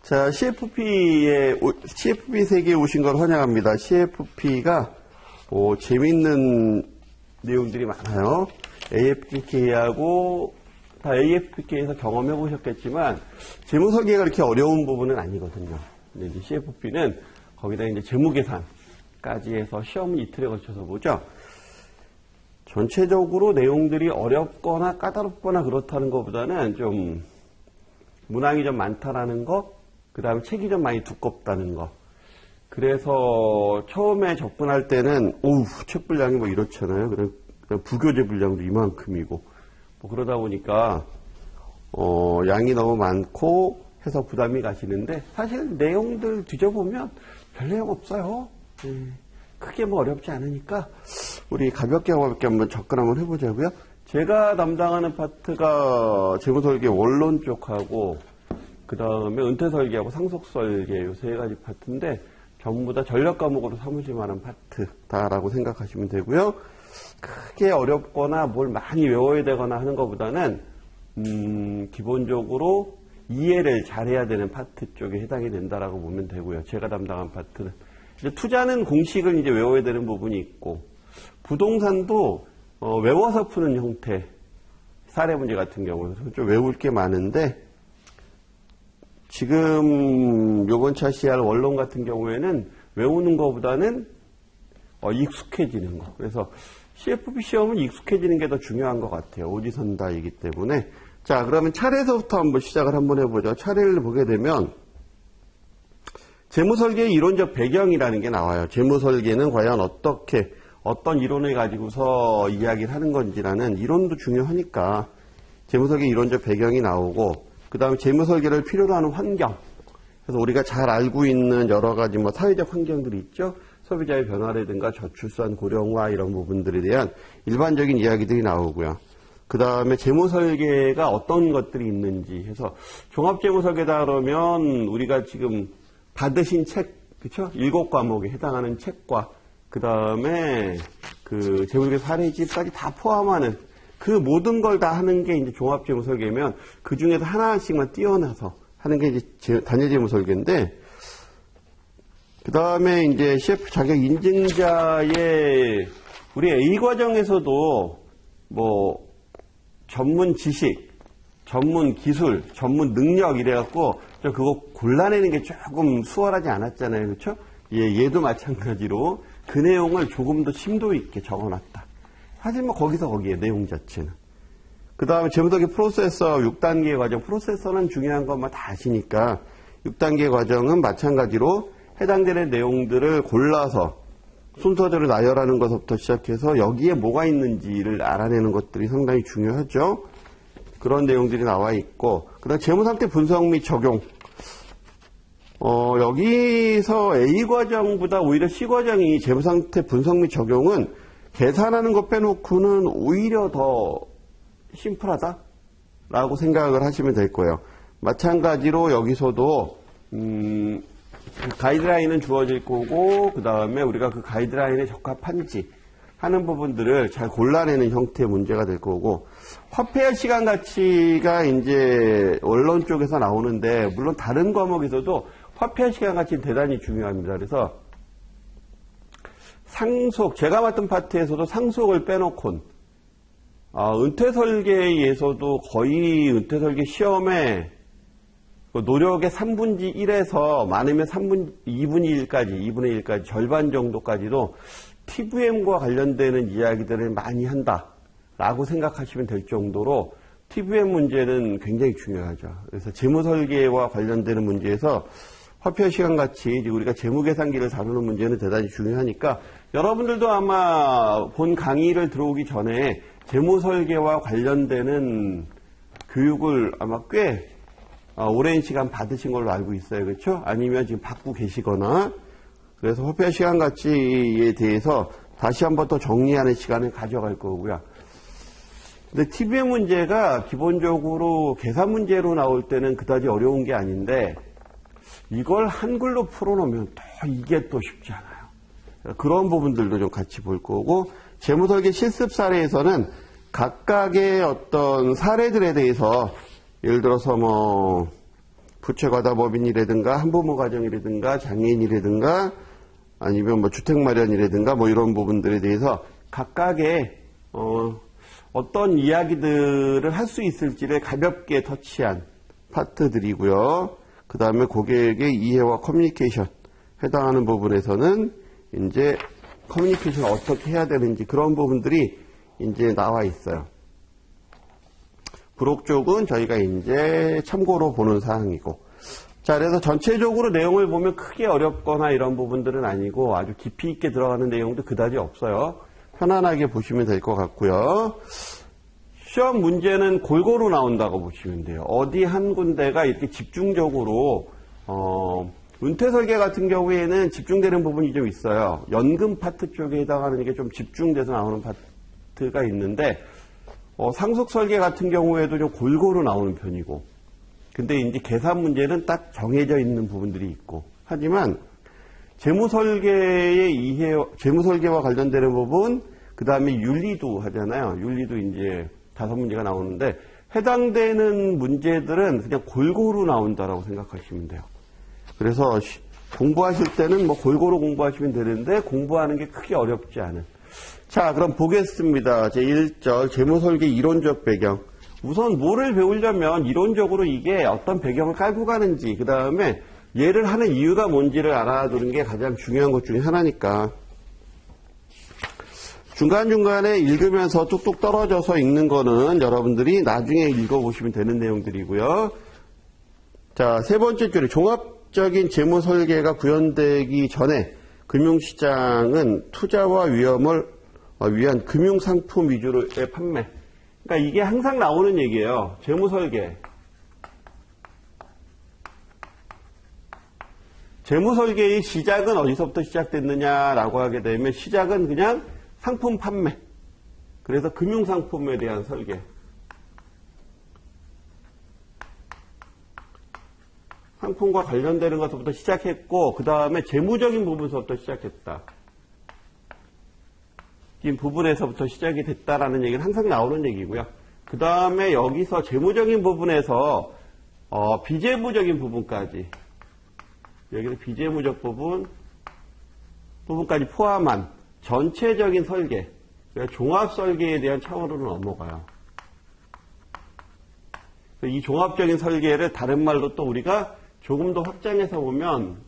자, CFP 세계에 오신 걸 환영합니다. CFP가 재밌는 내용들이 많아요. AFPK하고 다 AFPK에서 경험해 보셨겠지만 재무설계가 그렇게 어려운 부분은 아니거든요. 근데 이제 CFP는 거기다 이제 재무계산까지 해서 시험은 이틀에 걸쳐서 보죠. 전체적으로 내용들이 어렵거나 까다롭거나 그렇다는 것보다는 좀 문항이 좀 많다라는 것, 그 다음에 책이 좀 많이 두껍다는 거. 그래서 처음에 접근할 때는 책 분량이 뭐 이렇잖아요. 그냥 부교재 분량도 이만큼이고 그러다 보니까 양이 너무 많고 해서 부담이 가시는데 사실 내용들 뒤져보면 별 내용 없어요. 크게 뭐 어렵지 않으니까 우리 가볍게 한번 접근 한번 해보자고요. 제가 담당하는 파트가 재무설계 원론 쪽하고 그 다음에 은퇴설계하고 상속설계 요 세 가지 파트인데 전부 다 전략 과목으로 삼으실 만한 파트다라고 생각하시면 되고요. 크게 어렵거나 뭘 많이 외워야 되거나 하는 것보다는 기본적으로 이해를 잘해야 되는 파트 쪽에 해당이 된다라고 보면 되고요. 제가 담당한 파트는 이제 투자는 공식을 이제 외워야 되는 부분이 있고 부동산도 외워서 푸는 형태 사례 문제 같은 경우는 좀 외울 게 많은데 지금 요번 차시할 원론 같은 경우에는 외우는 것보다는 익숙해지는 거. 그래서 CFP 시험은 익숙해지는 게 더 중요한 것 같아요. 오지선다이기 때문에. 자, 그러면 차례에서부터 한번 시작을 한번 해보죠. 차례를 보게 되면 재무설계의 이론적 배경이라는 게 나와요. 재무설계는 과연 어떤 이론을 가지고서 이야기를 하는 건지라는 이론도 중요하니까 재무설계 이론적 배경이 나오고 그 다음에 재무설계를 필요로 하는 환경. 그래서 우리가 잘 알고 있는 여러 가지 사회적 환경들이 있죠. 소비자의 변화라든가 저출산, 고령화 이런 부분들에 대한 일반적인 이야기들이 나오고요. 그 다음에 재무설계가 어떤 것들이 있는지 해서 종합재무설계다 그러면 우리가 지금 받으신 책, 그쵸? 7과목에 해당하는 책과 그 다음에 그 재무설계 사례집까지 다 포함하는 그 모든 걸 다 하는 게 이제 종합재무설계면 그 중에서 하나씩만 띄어나서 하는 게 이제 단일재무설계인데 그 다음에 이제 CF 자격 인증자의 우리 A 과정에서도 전문 지식, 전문 기술, 전문 능력 이래갖고 그거 골라내는 게 조금 수월하지 않았잖아요. 그렇죠? 얘도 마찬가지로 그 내용을 조금 더 심도 있게 적어놨다. 사실 거기서 거기에 내용 자체는. 그 다음에 재무설계 프로세서 6단계 과정. 프로세서는 중요한 것만 다 아시니까 6단계 과정은 마찬가지로 해당되는 내용들을 골라서 순서대로 나열하는 것부터 시작해서 여기에 뭐가 있는지를 알아내는 것들이 상당히 중요하죠. 그런 내용들이 나와 있고 그 다음 재무상태 분석 및 적용. 여기서 A 과정보다 오히려 C 과정이 재무상태 분석 및 적용은 계산하는 것 빼놓고는 오히려 더 심플하다라고 생각을 하시면 될 거예요. 마찬가지로 여기서도 가이드라인은 주어질 거고 그 다음에 우리가 그 가이드라인에 적합한지 하는 부분들을 잘 골라내는 형태의 문제가 될 거고 화폐와 시간 가치가 이제 원론 쪽에서 나오는데 물론 다른 과목에서도 화폐와 시간 가치는 대단히 중요합니다. 그래서 상속, 제가 맡은 파트에서도 상속을 빼놓곤 은퇴설계에서도 거의 은퇴설계 시험에 노력의 3분의 1에서 많으면 2분의 1까지 절반 정도까지도 TVM과 관련되는 이야기들을 많이 한다라고 생각하시면 될 정도로 TVM 문제는 굉장히 중요하죠. 그래서 재무설계와 관련되는 문제에서 화폐 시간 가치, 우리가 재무계산기를 다루는 문제는 대단히 중요하니까 여러분들도 아마 본 강의를 들어오기 전에 재무설계와 관련되는 교육을 아마 꽤 오랜 시간 받으신 걸로 알고 있어요. 그렇죠? 아니면 지금 받고 계시거나 그래서 화폐 시간 가치에 대해서 다시 한번 더 정리하는 시간을 가져갈 거고요. 근데 TVM 문제가 기본적으로 계산 문제로 나올 때는 그다지 어려운 게 아닌데 이걸 한글로 풀어놓으면 또 이게 또 쉽지 않아요. 그런 부분들도 좀 같이 볼 거고 재무설계 실습 사례에서는 각각의 어떤 사례들에 대해서 예를 들어서 부채과다법인이라든가 한부모 가정이라든가 장애인이라든가 아니면 뭐 주택 마련이라든가 뭐 이런 부분들에 대해서 각각의 어떤 이야기들을 할 수 있을지를 가볍게 터치한 파트들이고요. 그 다음에 고객의 이해와 커뮤니케이션 해당하는 부분에서는 이제 커뮤니케이션을 어떻게 해야 되는지 그런 부분들이 이제 나와 있어요. 부록 쪽은 저희가 이제 참고로 보는 사항이고. 자, 그래서 전체적으로 내용을 보면 크게 어렵거나 이런 부분들은 아니고 아주 깊이 있게 들어가는 내용도 그다지 없어요. 편안하게 보시면 될 것 같고요. 시험 문제는 골고루 나온다고 보시면 돼요. 어디 한 군데가 이렇게 집중적으로 은퇴 설계 같은 경우에는 집중되는 부분이 좀 있어요. 연금 파트 쪽에 해당하는 게 좀 집중돼서 나오는 파트가 있는데 상속 설계 같은 경우에도 좀 골고루 나오는 편이고, 근데 이제 계산 문제는 딱 정해져 있는 부분들이 있고, 하지만 재무 설계와 관련되는 부분, 그 다음에 윤리도 하잖아요. 윤리도 이제 5문제가 나오는데 해당되는 문제들은 그냥 골고루 나온다라고 생각하시면 돼요. 그래서 공부하실 때는 뭐 골고루 공부하시면 되는데 공부하는 게 크게 어렵지 않은. 자, 그럼 보겠습니다. 제1절 재무설계 이론적 배경. 우선 뭐를 배우려면 이론적으로 이게 어떤 배경을 깔고 가는지, 그 다음에 얘를 하는 이유가 뭔지를 알아두는 게 가장 중요한 것 중에 하나니까. 중간중간에 읽으면서 뚝뚝 떨어져서 읽는 거는 여러분들이 나중에 읽어보시면 되는 내용들이고요. 자, 세 번째 줄에 종합적인 재무 설계가 구현되기 전에 금융시장은 투자와 위험을 위한 금융상품 위주로의 판매. 그러니까 이게 항상 나오는 얘기예요. 재무 설계. 재무 설계의 시작은 어디서부터 시작됐느냐라고 하게 되면 시작은 그냥 상품 판매. 그래서 금융상품에 대한 설계. 상품과 관련되는 것부터 시작했고, 그 다음에 재무적인 부분서부터 시작했다. 이 부분에서부터 시작이 됐다라는 얘기는 항상 나오는 얘기고요. 그 다음에 여기서 재무적인 부분에서 비재무적인 부분까지, 여기서 비재무적 부분까지 포함한 전체적인 설계, 그러니까 종합 설계에 대한 차원으로 넘어가요. 이 종합적인 설계를 다른 말로 또 우리가 조금 더 확장해서 보면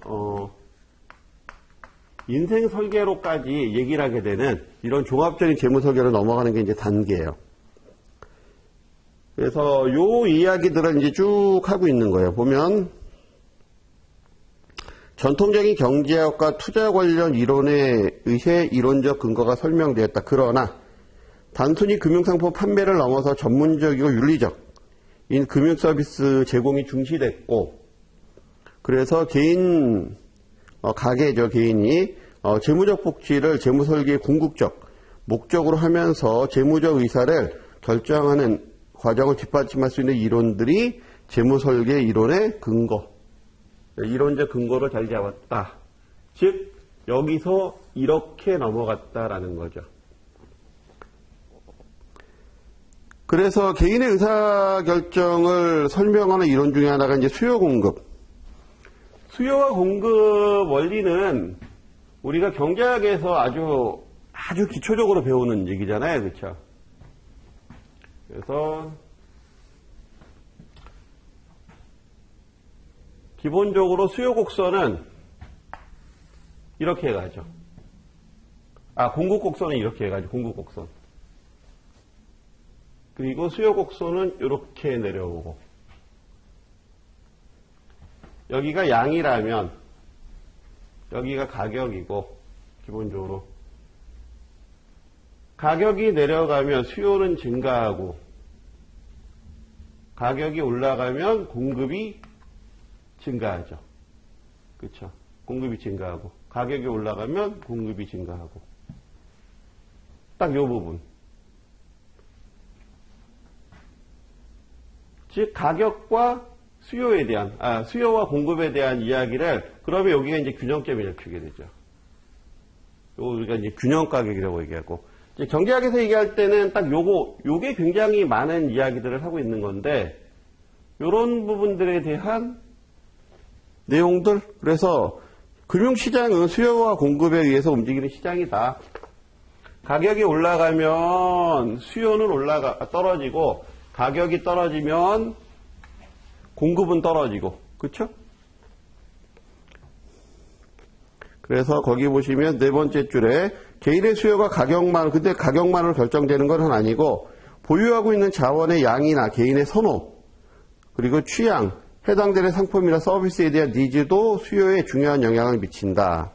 인생 설계로까지 얘기를 하게 되는 이런 종합적인 재무 설계로 넘어가는 게 이제 단계예요. 그래서 요 이야기들을 이제 쭉 하고 있는 거예요. 보면 전통적인 경제학과 투자 관련 이론에 의해 이론적 근거가 설명되었다. 그러나 단순히 금융상품 판매를 넘어서 전문적이고 윤리적 인 금융서비스 제공이 중시됐고, 그래서 가게죠, 개인이 재무적 복지를 재무설계의 궁극적 목적으로 하면서 재무적 의사를 결정하는 과정을 뒷받침할 수 있는 이론들이 재무설계 이론의 근거, 이론적 근거를 잘 잡았다. 즉 여기서 이렇게 넘어갔다라는 거죠. 그래서 개인의 의사결정을 설명하는 이론 중에 하나가 이제 수요 공급. 수요와 공급 원리는 우리가 경제학에서 아주 기초적으로 배우는 얘기잖아요. 그렇죠? 그래서 기본적으로 수요 곡선은 이렇게 해가죠. 공급 곡선은 이렇게 해가죠. 공급 곡선. 그리고 수요 곡선은 이렇게 내려오고, 여기가 양이라면 여기가 가격이고, 기본적으로 가격이 내려가면 수요는 증가하고, 가격이 올라가면 공급이 증가하죠. 그렇죠? 공급이 증가하고, 가격이 올라가면 공급이 증가하고, 딱 이 부분. 즉 가격과 수요에 대한 수요와 공급에 대한 이야기를, 그러면 여기가 이제 균형점이 잡히게 되죠. 요거 우리가 이제 균형 가격이라고 얘기하고, 이제 경제학에서 얘기할 때는 딱 요게 굉장히 많은 이야기들을 하고 있는 건데, 요런 부분들에 대한 내용들. 그래서 금융시장은 수요와 공급에 의해서 움직이는 시장이다. 가격이 올라가면 수요는 떨어지고, 가격이 떨어지면 공급은 떨어지고, 그렇죠? 그래서 거기 보시면 네 번째 줄에 개인의 수요가 근데 가격만으로 결정되는 건 아니고 보유하고 있는 자원의 양이나 개인의 선호, 그리고 취향, 해당되는 상품이나 서비스에 대한 니즈도 수요에 중요한 영향을 미친다.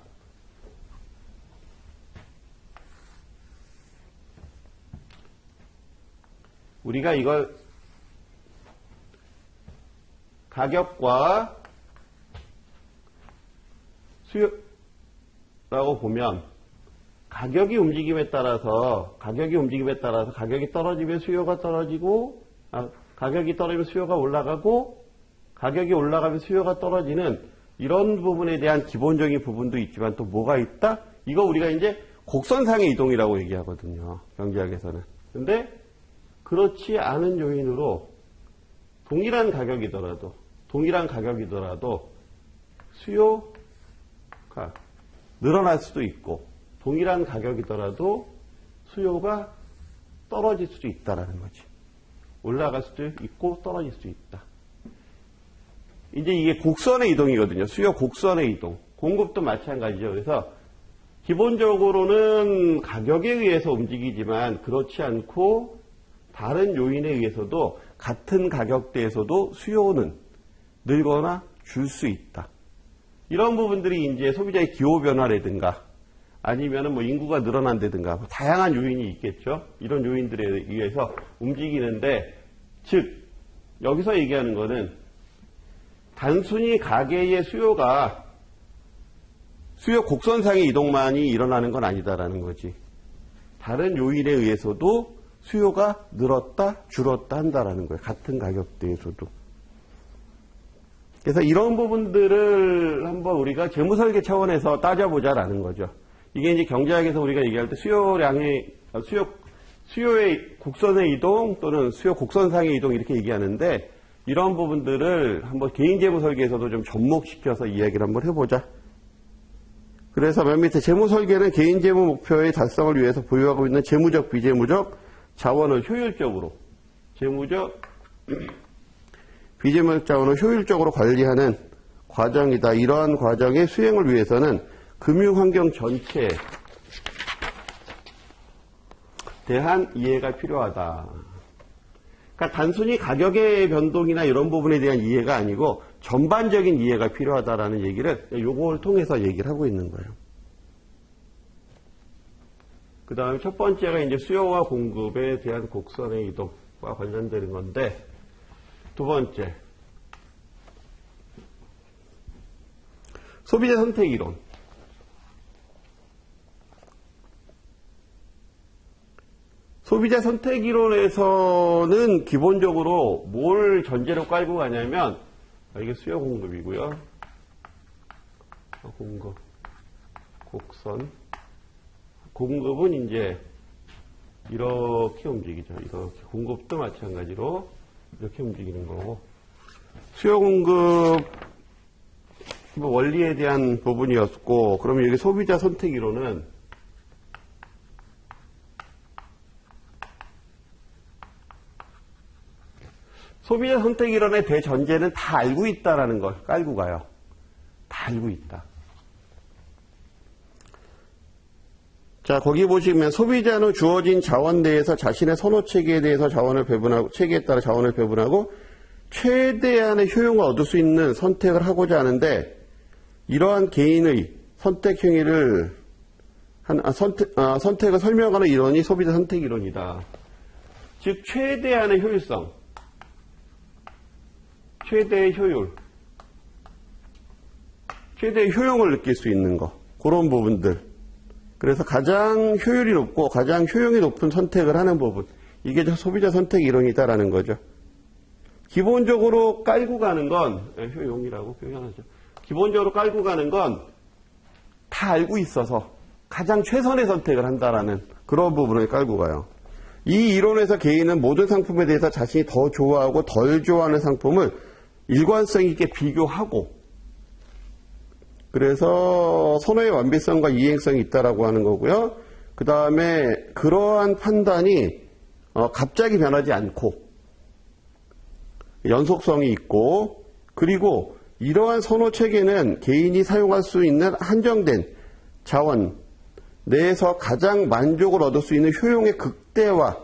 우리가 이걸 가격과 수요라고 보면 가격이 움직임에 따라서 가격이 떨어지면 수요가 떨어지고, 가격이 떨어지면 수요가 올라가고, 가격이 올라가면 수요가 떨어지는 이런 부분에 대한 기본적인 부분도 있지만 또 뭐가 있다? 이거 우리가 이제 곡선상의 이동이라고 얘기하거든요. 경제학에서는. 근데 그렇지 않은 요인으로 동일한 가격이더라도 수요가 늘어날 수도 있고, 동일한 가격이더라도 수요가 떨어질 수도 있다라는 거지. 올라갈 수도 있고 떨어질 수도 있다. 이제 이게 곡선의 이동이거든요. 수요 곡선의 이동. 공급도 마찬가지죠. 그래서 기본적으로는 가격에 의해서 움직이지만 그렇지 않고 다른 요인에 의해서도 같은 가격대에서도 수요는 늘거나 줄 수 있다. 이런 부분들이 이제 소비자의 기호 변화라든가 아니면은 뭐 인구가 늘어난다든가 다양한 요인이 있겠죠. 이런 요인들에 의해서 움직이는데, 즉 여기서 얘기하는 거는 단순히 가계의 수요 곡선상의 이동만이 일어나는 건 아니다라는 거지. 다른 요인에 의해서도 수요가 늘었다 줄었다 한다라는 거예요. 같은 가격대에서도. 그래서 이런 부분들을 한번 우리가 재무설계 차원에서 따져보자라는 거죠. 이게 이제 경제학에서 우리가 얘기할 때 수요의 곡선의 이동 또는 수요 곡선상의 이동 이렇게 얘기하는데, 이런 부분들을 한번 개인 재무설계에서도 좀 접목시켜서 이야기를 한번 해보자. 그래서 맨 밑에 재무설계는 개인 재무 목표의 달성을 위해서 보유하고 있는 재무적, 비재무적 자원을 효율적으로, 비재무적 자원을 효율적으로 관리하는 과정이다. 이러한 과정의 수행을 위해서는 금융환경 전체에 대한 이해가 필요하다. 그러니까 단순히 가격의 변동이나 이런 부분에 대한 이해가 아니고 전반적인 이해가 필요하다라는 얘기를 요걸 통해서 얘기를 하고 있는 거예요. 그 다음에 첫 번째가 이제 수요와 공급에 대한 곡선의 이동과 관련되는 건데, 두 번째, 소비자 선택 이론. 소비자 선택 이론에서는 기본적으로 뭘 전제로 깔고 가냐면, 이게 수요 공급이고요. 공급, 곡선. 공급은 이제 이렇게 움직이죠. 이렇게. 공급도 마찬가지로 이렇게 움직이는 거고, 수요 공급 뭐 원리에 대한 부분이었고, 그러면 여기 소비자 선택 이론은 소비자 선택 이론의 대전제는 다 알고 있다라는 걸 깔고 가요. 다 알고 있다. 자, 거기 보시면 소비자는 주어진 자원 내에서 자신의 선호 체계에 대해서 체계에 따라 자원을 배분하고 최대한의 효용을 얻을 수 있는 선택을 하고자 하는데, 이러한 개인의 선택 행위를 선택을 설명하는 이론이 소비자 선택 이론이다. 즉 최대한의 효율성, 최대의 효율, 최대의 효용을 느낄 수 있는 거, 그런 부분들. 그래서 가장 효율이 높고 가장 효용이 높은 선택을 하는 부분, 이게 소비자 선택 이론이다라는 거죠. 기본적으로 깔고 가는 건, 효용이라고 표현하죠. 기본적으로 깔고 가는 건 다 알고 있어서 가장 최선의 선택을 한다라는 그런 부분을 깔고 가요. 이 이론에서 개인은 모든 상품에 대해서 자신이 더 좋아하고 덜 좋아하는 상품을 일관성 있게 비교하고 그래서 선호의 완비성과 이행성이 있다라고 하는 거고요. 그 다음에 그러한 판단이 갑자기 변하지 않고 연속성이 있고, 그리고 이러한 선호 체계는 개인이 사용할 수 있는 한정된 자원 내에서 가장 만족을 얻을 수 있는 효용의 극대화,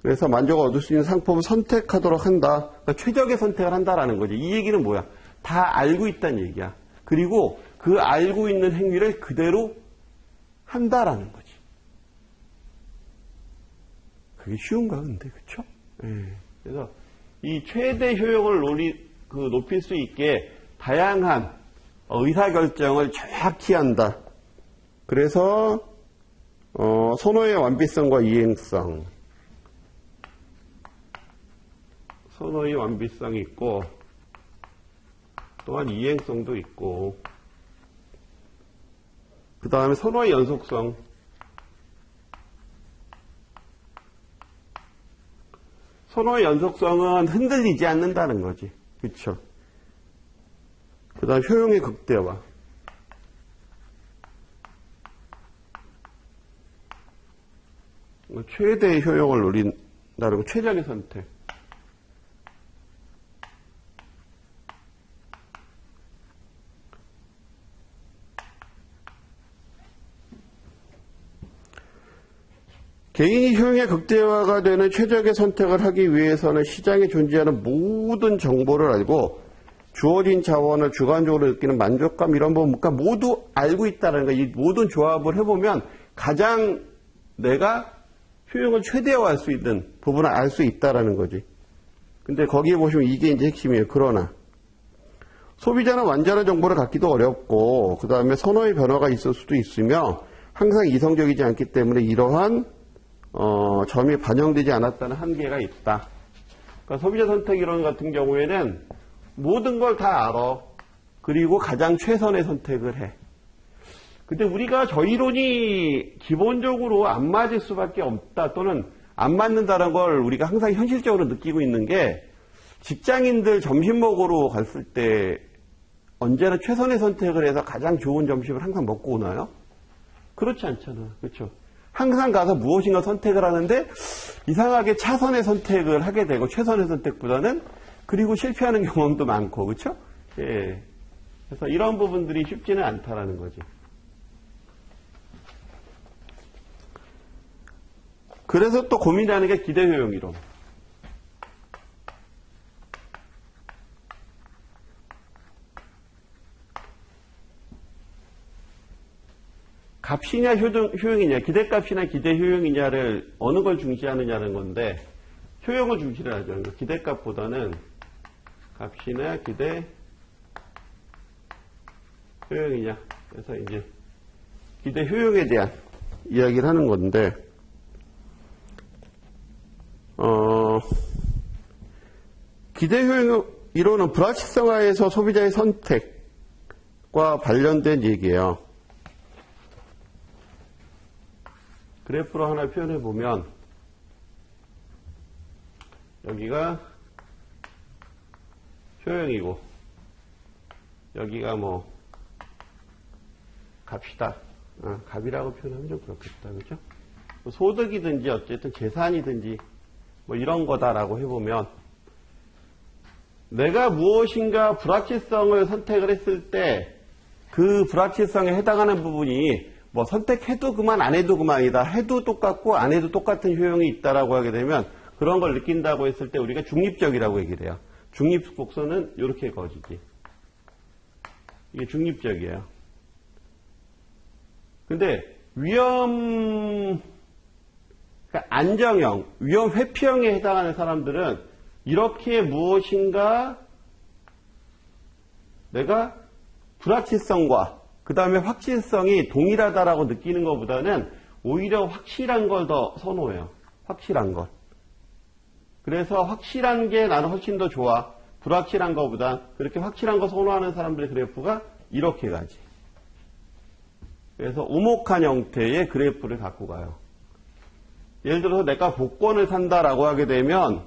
그래서 만족을 얻을 수 있는 상품을 선택하도록 한다. 그러니까 최적의 선택을 한다라는 거지. 이 얘기는 뭐야? 다 알고 있다는 얘기야. 그리고 그 알고 있는 행위를 그대로 한다라는 거지. 그게 쉬운가 근데, 그쵸? 그래서 이 최대 효용을 높일 수 있게 다양한 의사결정을 정확히 한다. 그래서 선호의 완비성과 이행성, 선호의 완비성이 있고 또한 이행성도 있고, 그 다음에 선호의 연속성, 선호의 연속성은 흔들리지 않는다는 거지. 그쵸? 그 다음 효용의 극대화, 최대의 효용을 노린다는 거, 최적의 선택. 개인이 효용의 극대화가 되는 최적의 선택을 하기 위해서는 시장에 존재하는 모든 정보를 알고 주어진 자원을 주관적으로 느끼는 만족감, 이런 부분과 모두 알고 있다는 거. 이 모든 조합을 해보면 가장 내가 효용을 최대화할 수 있는 부분을 알 수 있다는 거지. 근데 거기에 보시면 이게 이제 핵심이에요. 그러나 소비자는 완전한 정보를 갖기도 어렵고, 그 다음에 선호의 변화가 있을 수도 있으며 항상 이성적이지 않기 때문에 이러한 점이 반영되지 않았다는 한계가 있다. 그러니까 소비자 선택 이론 같은 경우에는 모든 걸 다 알아. 그리고 가장 최선의 선택을 해. 근데 우리가 저 이론이 기본적으로 안 맞을 수밖에 없다, 또는 안 맞는다는 걸 우리가 항상 현실적으로 느끼고 있는 게, 직장인들 점심 먹으러 갔을 때 언제나 최선의 선택을 해서 가장 좋은 점심을 항상 먹고 오나요? 그렇지 않잖아. 그렇죠? 항상 가서 무엇인가 선택을 하는데 이상하게 차선의 선택을 하게 되고, 최선의 선택보다는, 그리고 실패하는 경험도 많고, 그렇죠? 예. 그래서 이런 부분들이 쉽지는 않다라는 거지. 그래서 또 고민하는 게 기대효용 이론. 값이냐 효용이냐, 기대값이나 기대효용이냐를 어느 걸 중시하느냐는 건데, 효용을 중시를 하죠. 그러니까 기대값보다는 값이나 기대효용이냐. 그래서 이제 기대효용에 대한 이야기를 하는 건데, 기대효용 이론은 불확실성하에서 소비자의 선택과 관련된 얘기예요. 그래프로 하나 표현해 보면, 여기가 효용이고 여기가 뭐 값이다. 값이라고 표현하면 좀 그렇겠다. 그죠? 소득이든지 어쨌든 재산이든지 뭐 이런 거다라고 해보면, 내가 무엇인가 불확실성을 선택을 했을 때 그 불확실성에 해당하는 부분이 뭐 선택해도 그만 안 해도 그만이다, 해도 똑같고 안 해도 똑같은 효용이 있다라고 하게 되면, 그런 걸 느낀다고 했을 때 우리가 중립적이라고 얘기를 해요. 중립 곡선은 이렇게 그어지지. 이게 중립적이에요. 근데 그러니까 안정형, 위험 회피형에 해당하는 사람들은 이렇게 무엇인가 내가 불확실성과 그 다음에 확실성이 동일하다라고 느끼는 것보다는 오히려 확실한 걸 더 선호해요. 확실한 것. 그래서 확실한 게 나는 훨씬 더 좋아. 불확실한 것보다. 그렇게 확실한 거 선호하는 사람들의 그래프가 이렇게 가지. 그래서 오목한 형태의 그래프를 갖고 가요. 예를 들어서 내가 복권을 산다라고 하게 되면,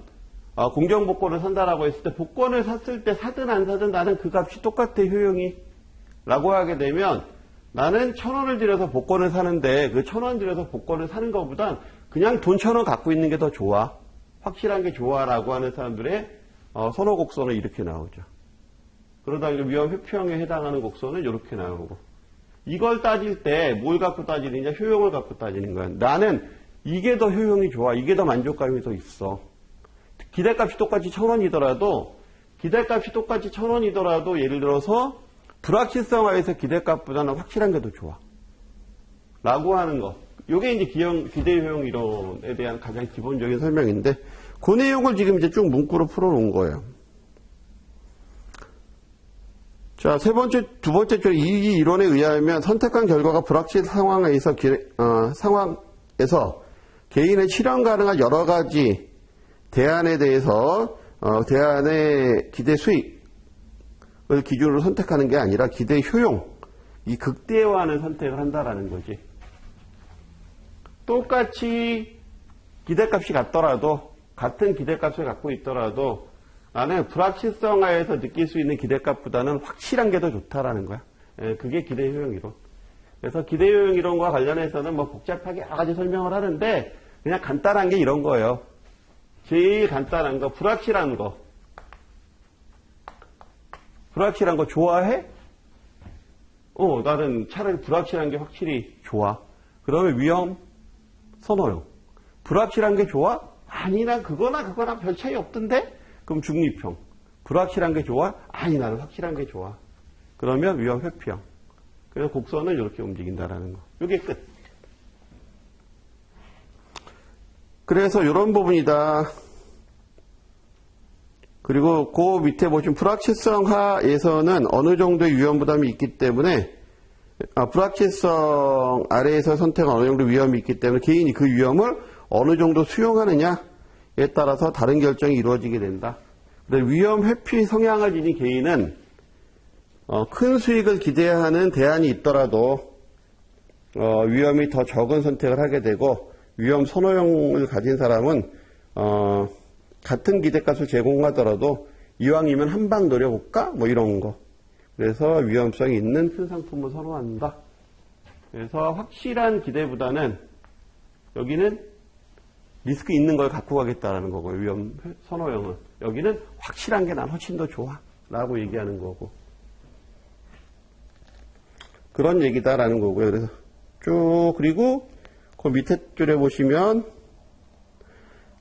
공정복권을 산다라고 했을 때 복권을 샀을 때 사든 안 사든 나는 그 값이 똑같아, 효용이. 라고 하게 되면 나는 1,000원을 들여서 복권을 사는데 그 1,000원 들여서 복권을 사는 것보단 그냥 돈 1,000원 갖고 있는 게 더 좋아. 확실한 게 좋아라고 하는 사람들의 선호 곡선은 이렇게 나오죠. 그러다 위험 회피형에 해당하는 곡선은 이렇게 나오고. 이걸 따질 때 뭘 갖고 따지느냐? 효용을 갖고 따지는 거야. 나는 이게 더 효용이 좋아. 이게 더 만족감이 더 있어. 기대값이 똑같이 1,000원이더라도 예를 들어서 불확실성하에서 기대값보다는 확실한 게 더 좋아. 라고 하는 거. 요게 이제 기대효용 이론에 대한 가장 기본적인 설명인데, 그 내용을 지금 이제 쭉 문구로 풀어놓은 거예요. 자, 두 번째 줄, 이 이론에 의하면 선택한 결과가 불확실 상황에서 개인의 실현 가능한 여러 가지 대안에 대해서, 대안의 기대 수익을 기준으로 선택하는 게 아니라 기대 효용, 이 극대화하는 선택을 한다라는 거지. 똑같이 기대값이 같더라도, 같은 기대값을 갖고 있더라도 나는 불확실성 하에서 느낄 수 있는 기대값보다는 확실한 게 더 좋다라는 거야. 그게 기대효용 이론. 그래서 기대효용 이론과 관련해서는 뭐 복잡하게 여러 가지 설명을 하는데 그냥 간단한 게 이런 거예요. 제일 간단한 거, 불확실한 거. 불확실한 거 좋아해? 나는 차라리 불확실한 게 확실히 좋아. 그러면 위험, 선호용. 불확실한 게 좋아? 아니, 난 그거나 별 차이 없던데? 그럼 중립형. 불확실한 게 좋아? 아니, 나는 확실한 게 좋아. 그러면 위험 회피형. 그래서 곡선을 이렇게 움직인다라는 거. 이게 끝. 그래서 이런 부분이다. 그리고 그 밑에 보시면 불확실성 하에서는 어느 정도의 위험 부담이 있기 때문에 불확실성 아래에서 선택은 어느 정도 위험이 있기 때문에 개인이 그 위험을 어느 정도 수용하느냐에 따라서 다른 결정이 이루어지게 된다. 위험 회피 성향을 지닌 개인은 큰 수익을 기대하는 대안이 있더라도 위험이 더 적은 선택을 하게 되고 위험 선호형을 가진 사람은 같은 기대값을 제공하더라도 이왕이면 한 방 노려볼까? 뭐 이런 거. 그래서 위험성이 있는 큰 상품을 선호한다. 그래서 확실한 기대보다는 여기는 리스크 있는 걸 갖고 가겠다라는 거고요. 위험 선호형은. 여기는 확실한 게 난 훨씬 더 좋아. 라고 얘기하는 거고. 그런 얘기다라는 거고요. 그래서 쭉, 그리고 그 밑에 줄에 보시면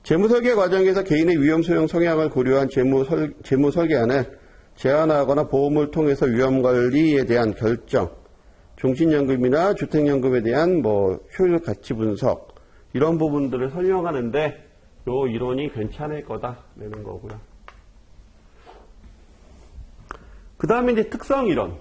재무 설계 과정에서 개인의 위험 소용 성향을 고려한 재무 설계안을 제한하거나 보험을 통해서 위험 관리에 대한 결정, 종신연금이나 주택연금에 대한 효율 가치 분석, 이런 부분들을 설명하는데 요 이론이 괜찮을 거다라는 거고요. 그 다음에 이제 특성 이론.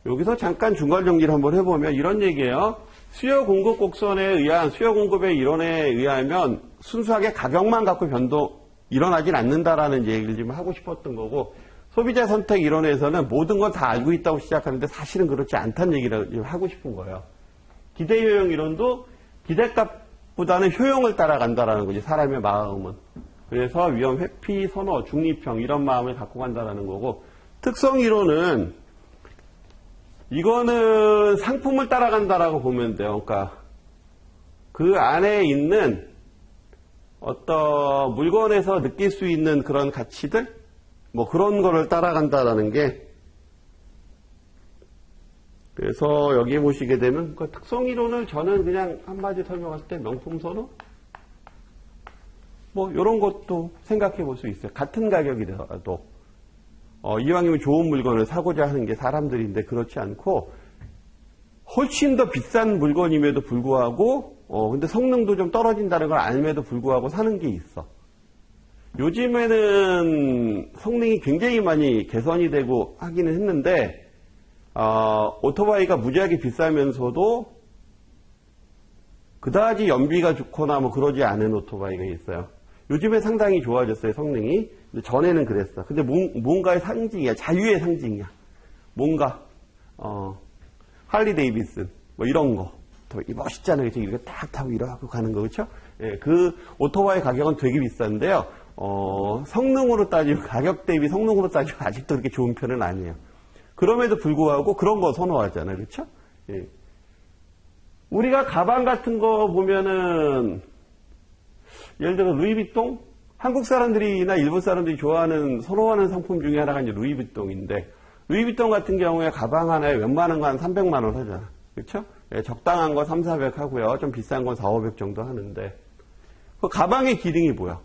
여기서 잠깐 중간 정리를 한번 해보면 이런 얘기예요. 수요 공급 곡선에 의한 수요 공급의 이론에 의하면 순수하게 가격만 갖고 변동 일어나진 않는다라는 얘기를 좀 하고 싶었던 거고, 소비자 선택 이론에서는 모든 건 다 알고 있다고 시작하는데 사실은 그렇지 않다는 얘기를 좀 하고 싶은 거예요. 기대 효용 이론도 기대값보다는 효용을 따라간다라는 거지, 사람의 마음은. 그래서 위험 회피, 선호, 중립형 이런 마음을 갖고 간다라는 거고, 특성 이론은 이거는 상품을 따라간다라고 보면 돼요. 그러니까 그 안에 있는 어떤 물건에서 느낄 수 있는 그런 가치들, 그런 거를 따라간다라는 게, 그래서 여기 보시게 되면 그 특성 이론을 저는 그냥 한마디 설명할 때 명품 선호? 이런 것도 생각해 볼 수 있어요. 같은 가격이더라도. 이왕이면 좋은 물건을 사고자 하는 게 사람들인데 그렇지 않고 훨씬 더 비싼 물건임에도 불구하고 근데 성능도 좀 떨어진다는 걸 알면도 불구하고 사는 게 있어. 요즘에는 성능이 굉장히 많이 개선이 되고 하기는 했는데 오토바이가 무지하게 비싸면서도 그다지 연비가 좋거나 그러지 않은 오토바이가 있어요. 요즘에 상당히 좋아졌어요, 성능이. 근데 전에는 그랬어. 근데 뭔가의 상징이야. 자유의 상징이야. 뭔가, 할리 데이비슨, 이런 거. 멋있잖아요. 이렇게 딱 타고 이러고 가는 거, 그쵸? 예, 그 오토바이 가격은 되게 비싼데요. 성능으로 따지고 가격 대비 성능으로 따지고 아직도 그렇게 좋은 편은 아니에요. 그럼에도 불구하고 그런 거 선호하잖아요. 그렇죠? 예. 우리가 가방 같은 거 보면은 예를 들어 루이비통? 한국 사람들이나 일본 사람들이 좋아하는 선호하는 상품 중에 하나가 이제 루이비통인데 루이비통 같은 경우에 가방 하나에 웬만한 거 한 300만 원 하잖아. 그렇죠? 예, 적당한 거 3, 400 하고요. 좀 비싼 건 4, 500 정도 하는데 그 가방의 기능이 뭐야?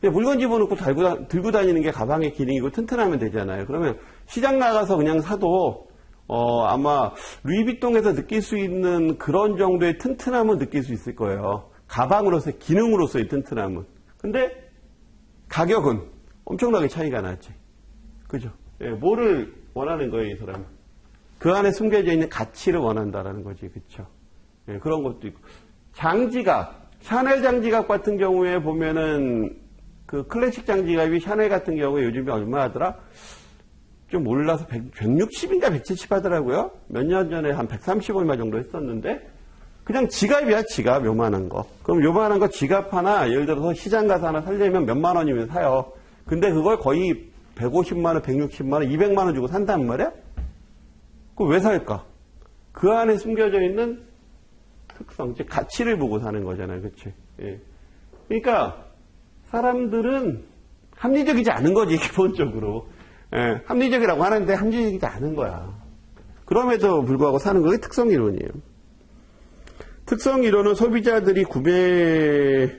물건 집어넣고 들고 다니는 게 가방의 기능이고 튼튼하면 되잖아요. 그러면 시장 나가서 그냥 사도 아마 루이비통에서 느낄 수 있는 그런 정도의 튼튼함을 느낄 수 있을 거예요. 가방으로서의 기능으로서의 튼튼함은. 근데 가격은 엄청나게 차이가 나지. 그죠? 예, 뭐를 원하는 거예요, 이 사람은? 그 안에 숨겨져 있는 가치를 원한다라는 거지. 그쵸? 예, 그런 것도 있고. 장지갑. 샤넬 장지갑 같은 경우에 보면은 그 클래식 장지갑이 샤넬 같은 경우에 요즘에 얼마 하더라? 좀 올라서 160인가 170 하더라고요. 몇 년 전에 한 130 얼마 정도 했었는데 그냥 지갑이야, 지갑. 요만한 거. 그럼 요만한 거 지갑 하나 예를 들어서 시장 가서 하나 살려면 몇만 원이면 사요. 근데 그걸 거의 150만 원, 160만 원, 200만 원 주고 산단 말이야? 그럼 왜 살까? 그 안에 숨겨져 있는 특성, 즉 가치를 보고 사는 거잖아요. 그치? 예. 그러니까 사람들은 합리적이지 않은 거지, 기본적으로. 예, 합리적이라고 하는데 합리적이지 않은 거야. 그럼에도 불구하고 사는 게 특성 이론이에요. 특성 이론은 소비자들이 구매와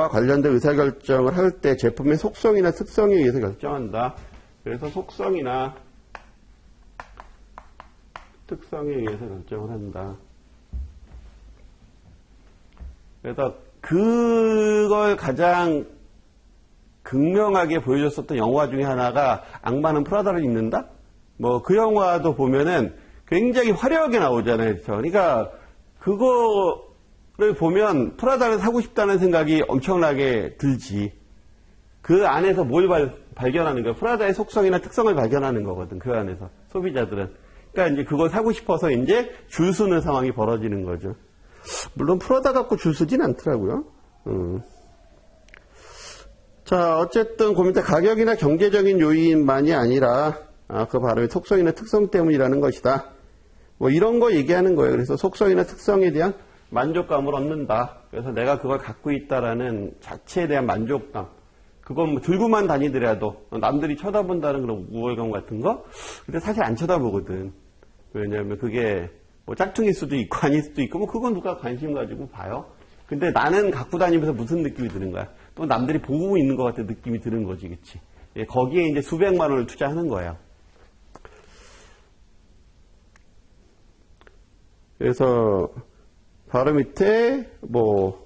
관련된 의사결정을 할 때 제품의 속성이나 특성에 의해서 결정한다. 그래서 속성이나 특성에 의해서 결정을 한다. 그래서 그걸 가장 극명하게 보여줬었던 영화 중에 하나가 악마는 프라다를 입는다? 뭐 그 영화도 보면은 굉장히 화려하게 나오잖아요. 그렇죠? 그러니까 그거를 보면 프라다를 사고 싶다는 생각이 엄청나게 들지. 그 안에서 뭘 발견하는 거야? 프라다의 속성이나 특성을 발견하는 거거든. 그 안에서 소비자들은. 그러니까 이제 그걸 사고 싶어서 이제 줄 서는 상황이 벌어지는 거죠. 물론 프라다 갖고 줄 서진 않더라고요. 자, 어쨌든 고민대 가격이나 경제적인 요인만이 아니라 그 발음의 속성이나 특성 때문이라는 것이다. 뭐 이런 거 얘기하는 거예요. 그래서 속성이나 특성에 대한 만족감을 얻는다. 그래서 내가 그걸 갖고 있다라는 자체에 대한 만족감. 그건 뭐 들고만 다니더라도 남들이 쳐다본다는 그런 우월감 같은 거. 근데 사실 안 쳐다보거든. 왜냐하면 그게 뭐 짝퉁일 수도 있고 아닐 수도 있고 뭐 그건 누가 관심 가지고 봐요. 근데 나는 갖고 다니면서 무슨 느낌이 드는 거야? 또 남들이 보고 있는 것 같은 느낌이 드는 거지, 그치? 예, 거기에 이제 수백만 원을 투자하는 거야. 그래서 바로 밑에 뭐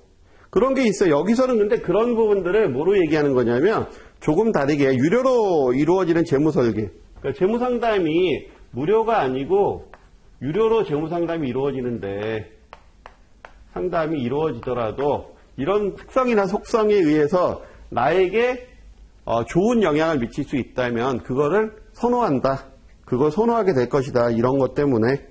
그런 게 있어요. 여기서는 근데 그런 부분들을 뭐로 얘기하는 거냐면 조금 다르게 유료로 이루어지는 재무설계. 그러니까 재무상담이 무료가 아니고 유료로 재무상담이 이루어지는데 상담이 이루어지더라도 이런 특성이나 속성에 의해서 나에게 좋은 영향을 미칠 수 있다면 그거를 선호한다. 그걸 선호하게 될 것이다. 이런 것 때문에.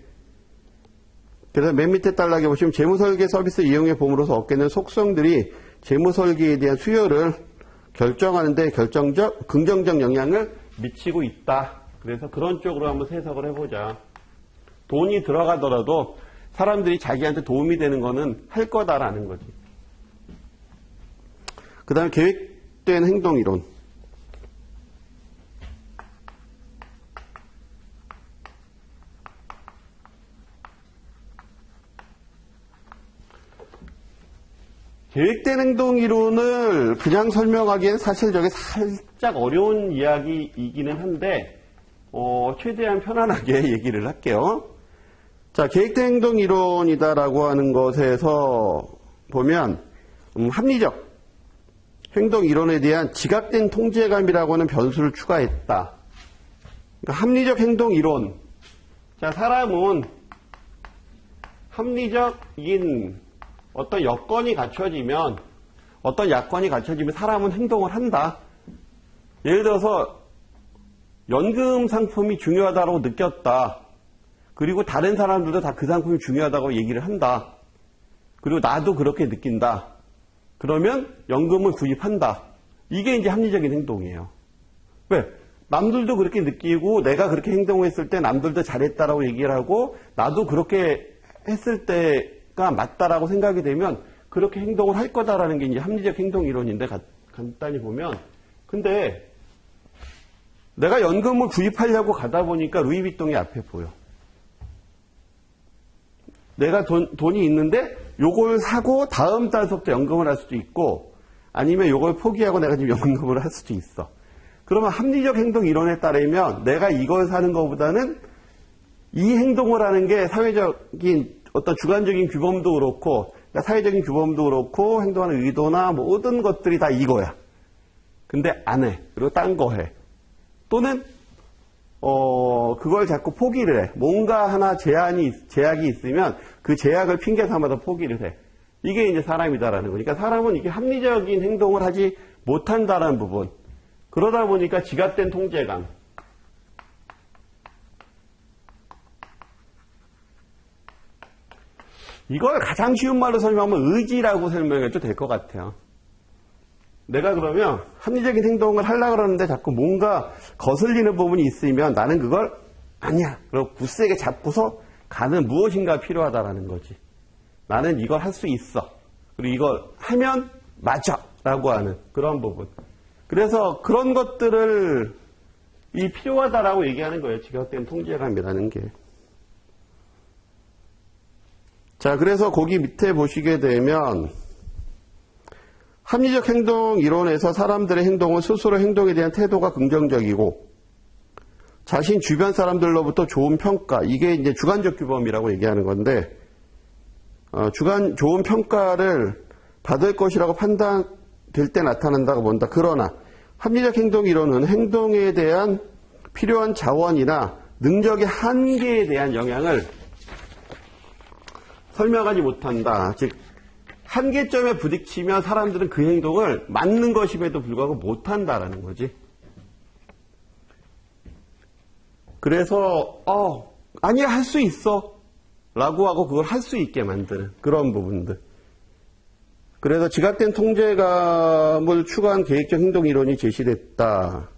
그래서 맨 밑에 단락에 보시면 재무설계 서비스 이용해 봄으로써 얻게 되는 속성들이 재무설계에 대한 수요를 결정하는데 긍정적 영향을 미치고 있다. 그래서 그런 쪽으로 한번 해석을 해보자. 돈이 들어가더라도 사람들이 자기한테 도움이 되는 거는 할 거다라는 거지. 그 다음에 계획된 행동이론. 계획된 행동이론을 그냥 설명하기엔 사실 저게 살짝 어려운 이야기이기는 한데 최대한 편안하게 얘기를 할게요. 자, 계획된 행동이론이다라고 하는 것에서 보면 합리적 행동이론에 대한 지각된 통제감이라고 하는 변수를 추가했다. 그러니까 합리적 행동이론. 자, 사람은 합리적인 어떤 여건이 갖춰지면 사람은 행동을 한다. 예를 들어서 연금 상품이 중요하다고 느꼈다. 그리고 다른 사람들도 다 그 상품이 중요하다고 얘기를 한다. 그리고 나도 그렇게 느낀다. 그러면 연금을 구입한다. 이게 이제 합리적인 행동이에요. 왜? 남들도 그렇게 느끼고 내가 그렇게 행동했을 때 남들도 잘했다라고 얘기를 하고 나도 그렇게 했을 때가 맞다라고 생각이 되면 그렇게 행동을 할 거다라는 게 이제 합리적 행동 이론인데 간단히 보면 근데 내가 연금을 구입하려고 가다 보니까 루이비통이 앞에 보여. 내가 돈이 있는데 요걸 사고 다음 달부터 연금을 할 수도 있고 아니면 요걸 포기하고 내가 지금 연금을 할 수도 있어. 그러면 합리적 행동 이론에 따르면 내가 이걸 사는 것보다는 이 행동을 하는 게 사회적인 어떤 주관적인 규범도 그렇고 그러니까 사회적인 규범도 그렇고 행동하는 의도나 모든 것들이 다 이거야. 근데 안 해. 그리고 딴 거 해. 또는 그걸 자꾸 포기를 해. 뭔가 하나 제약이 있으면 그 제약을 핑계 삼아서 포기를 해. 이게 이제 사람이다라는 거니까 사람은 이게 합리적인 행동을 하지 못한다라는 부분. 그러다 보니까 지각된 통제감. 이걸 가장 쉬운 말로 설명하면 의지라고 설명해도 될 것 같아요. 내가 그러면 합리적인 행동을 하려고 그러는데 자꾸 뭔가 거슬리는 부분이 있으면 나는 그걸 아니야. 그리고 굳세게 잡고서 가는 무엇인가 필요하다라는 거지. 나는 이걸 할 수 있어. 그리고 이걸 하면 맞아. 라고 하는 그런 부분. 그래서 그런 것들을 필요하다라고 얘기하는 거예요. 지각된 통제감이라는 게. 자, 그래서 거기 밑에 보시게 되면 합리적 행동 이론에서 사람들의 행동은 스스로 행동에 대한 태도가 긍정적이고 자신 주변 사람들로부터 좋은 평가, 이게 이제 주관적 규범이라고 얘기하는 건데 좋은 평가를 받을 것이라고 판단될 때 나타난다고 본다. 그러나 합리적 행동 이론은 행동에 대한 필요한 자원이나 능력의 한계에 대한 영향을 설명하지 못한다. 즉 한계점에 부딪히면 사람들은 그 행동을 맞는 것임에도 불구하고 못한다라는 거지. 그래서 아니야 할 수 있어 라고 하고 그걸 할 수 있게 만드는 그런 부분들. 그래서 지각된 통제감을 추구한 계획적 행동 이론이 제시됐다.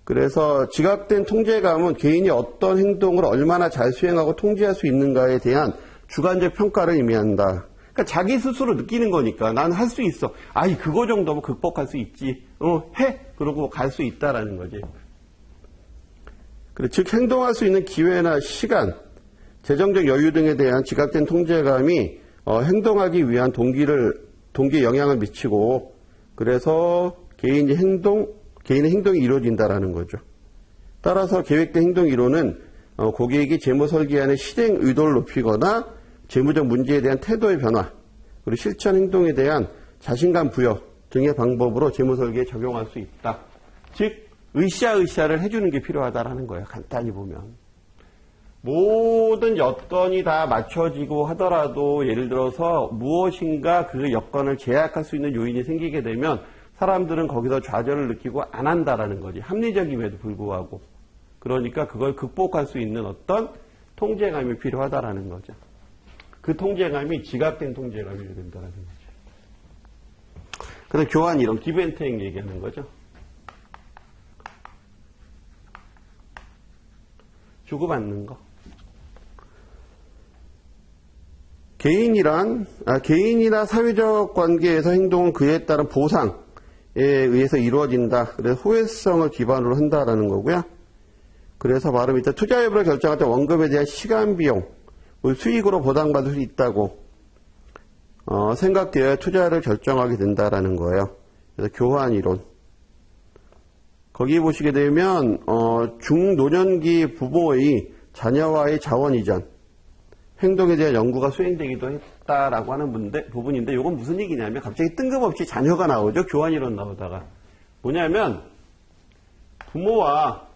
그래서 지각된 통제감은 개인이 어떤 행동을 얼마나 잘 수행하고 통제할 수 있는가에 대한 주관적 평가를 의미한다. 그러니까 자기 스스로 느끼는 거니까 난 할 수 있어. 아이 그거 정도면 극복할 수 있지. 해. 그러고 갈 수 있다라는 거지. 즉 행동할 수 있는 기회나 시간, 재정적 여유 등에 대한 지각된 통제감이 행동하기 위한 동기에 영향을 미치고 그래서 개인의 행동이 이루어진다라는 거죠. 따라서 계획된 행동 이론은 고객이 재무 설계안의 실행 의도를 높이거나 재무적 문제에 대한 태도의 변화, 그리고 실천 행동에 대한 자신감 부여 등의 방법으로 재무 설계에 적용할 수 있다. 즉 으쌰으쌰를 해주는 게 필요하다라는 거예요. 간단히 보면. 모든 여건이 다 맞춰지고 하더라도 예를 들어서 무엇인가 그 여건을 제약할 수 있는 요인이 생기게 되면 사람들은 거기서 좌절을 느끼고 안 한다라는 거지. 합리적임에도 불구하고. 그러니까 그걸 극복할 수 있는 어떤 통제감이 필요하다라는 거죠. 그 통제감이 지각된 통제감이 된다라는 거죠. 그래서 교환 이론, 기브앤테이크 얘기하는 거죠. 주고받는 거. 개인이나 사회적 관계에서 행동은 그에 따른 보상에 의해서 이루어진다. 그래서 호혜성을 기반으로 한다라는 거고요. 그래서 바로 밑에 투자 여부를 결정할 때 원금에 대한 시간 비용, 수익으로 보상받을 수 있다고 생각되어야 투자를 결정하게 된다라는 거예요. 그래서 교환 이론. 거기 보시게 되면 중노년기 부모의 자녀와의 자원 이전 행동에 대한 연구가 수행되기도 했다라고 하는 부분인데 이건 무슨 얘기냐면 갑자기 뜬금없이 자녀가 나오죠. 교환 이론 나오다가 뭐냐면 부모와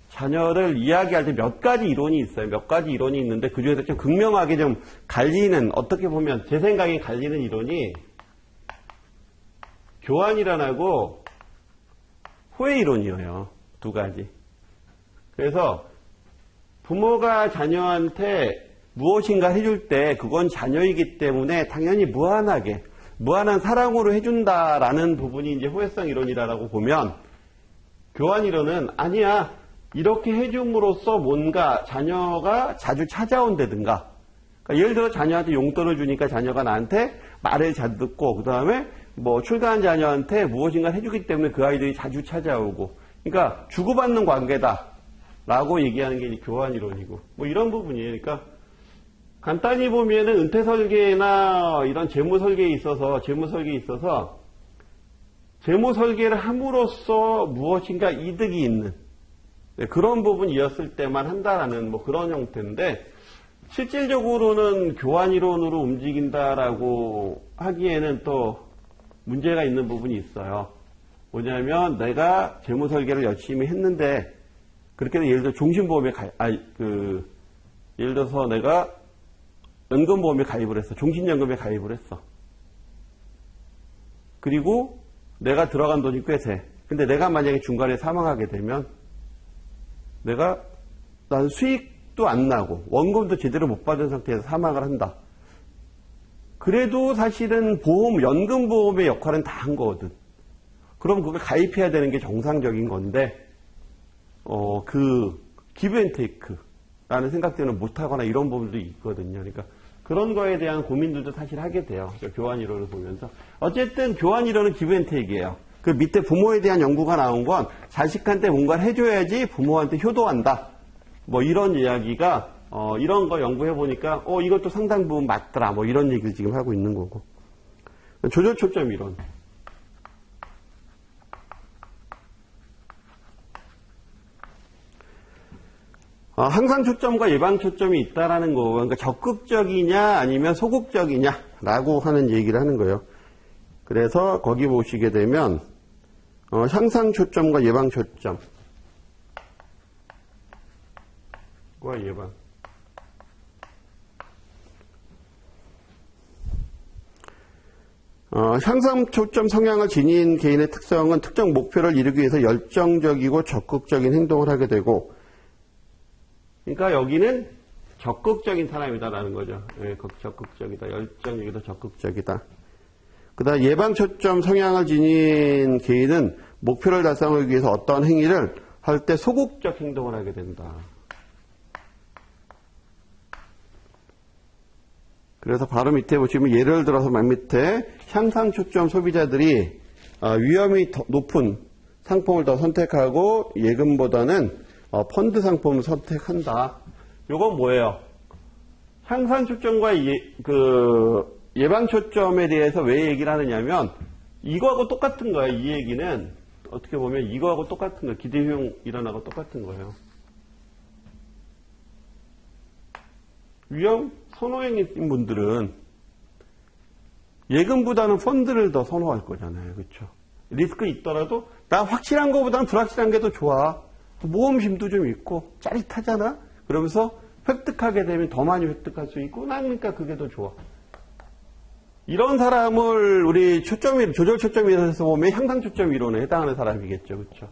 자녀를 이야기할 때 몇 가지 이론이 있어요. 몇 가지 이론이 있는데 그중에서 좀 극명하게 좀 갈리는, 어떻게 보면 제 생각에 갈리는 이론이 교환 이론하고 호혜 이론이에요. 두 가지. 그래서 부모가 자녀한테 무엇인가 해줄 때 그건 자녀이기 때문에 당연히 무한하게, 무한한 사랑으로 해준다라는 부분이 이제 호혜성 이론이라고 보면, 교환 이론은 아니야, 이렇게 해줌으로써 뭔가 자녀가 자주 찾아온다든가, 그러니까 예를 들어 자녀한테 용돈을 주니까 자녀가 나한테 말을 잘 듣고, 그 다음에 뭐 출가한 자녀한테 무엇인가 해주기 때문에 그 아이들이 자주 찾아오고, 그러니까 주고받는 관계다라고 얘기하는 게 교환 이론이고, 뭐 이런 부분이에요. 그러니까 간단히 보면은 은퇴 설계나 이런 재무 설계에 있어서 재무 설계를 함으로써 무엇인가 이득이 있는 그런 부분이었을 때만 한다라는 뭐 그런 형태인데, 실질적으로는 교환 이론으로 움직인다라고 하기에는 또 문제가 있는 부분이 있어요. 뭐냐면 내가 재무 설계를 열심히 했는데, 그렇게 예를 들어 종신보험에 예를 들어서 내가 연금보험에 가입을 했어. 종신연금에 가입을 했어. 그리고 내가 들어간 돈이 꽤 돼. 근데 내가 만약에 중간에 사망하게 되면 나는 수익도 안 나고 원금도 제대로 못 받은 상태에서 사망을 한다. 그래도 사실은 연금보험의 역할은 다 한 거거든. 그럼 그걸 가입해야 되는 게 정상적인 건데, 기브앤테이크라는 생각 때문에 못하거나 이런 부분도 있거든요. 그러니까 그런 거에 대한 고민들도 사실 하게 돼요. 교환 이론을 보면서. 어쨌든 교환 이론은 기브앤테이크예요. 그 밑에 부모에 대한 연구가 나온 건 자식한테 뭔가를 해줘야지 부모한테 효도한다. 뭐 이런 이야기가, 이런 거 연구해 보니까, 이것도 상당 부분 맞더라. 뭐 이런 얘기를 지금 하고 있는 거고. 조절 초점 이론. 항상 초점과 예방 초점이 있다라는 거, 그러니까 적극적이냐 아니면 소극적이냐라고 하는 얘기를 하는 거예요. 그래서 거기 보시게 되면 향상 초점과 예방 초점과 예방. 향상 초점 성향을 지닌 개인의 특성은 특정 목표를 이루기 위해서 열정적이고 적극적인 행동을 하게 되고, 그러니까 여기는 적극적인 사람이다라는 거죠. 네, 적극적이다, 열정적이다, 적극적이다. 그 다음 예방 초점 성향을 지닌 개인은 목표를 달성하기 위해서 어떤 행위를 할 때 소극적 행동을 하게 된다. 그래서 바로 밑에 보시면 예를 들어서 맨 밑에 향상 초점 소비자들이 위험이 더 높은 상품을 더 선택하고 예금보다는 펀드 상품을 선택한다. 이건 뭐예요? 향상 초점과 예방 초점에 대해서 왜 얘기를 하느냐면, 이거하고 똑같은 거예요. 이 얘기는 어떻게 보면 이거하고 똑같은 거예요. 기대효용 이론하고 똑같은 거예요. 위험 선호형인 분들은 예금보다는 펀드를 더 선호할 거잖아요. 그렇죠? 리스크 있더라도 나 확실한 것보다는 불확실한 게 더 좋아. 모험심도 좀 있고 짜릿하잖아. 그러면서 획득하게 되면 더 많이 획득할 수 있고, 그러니까 그게 더 좋아. 이런 사람을 우리 조절 초점 이론에서 보면 향상 초점 이론에 해당하는 사람이겠죠. 그렇죠?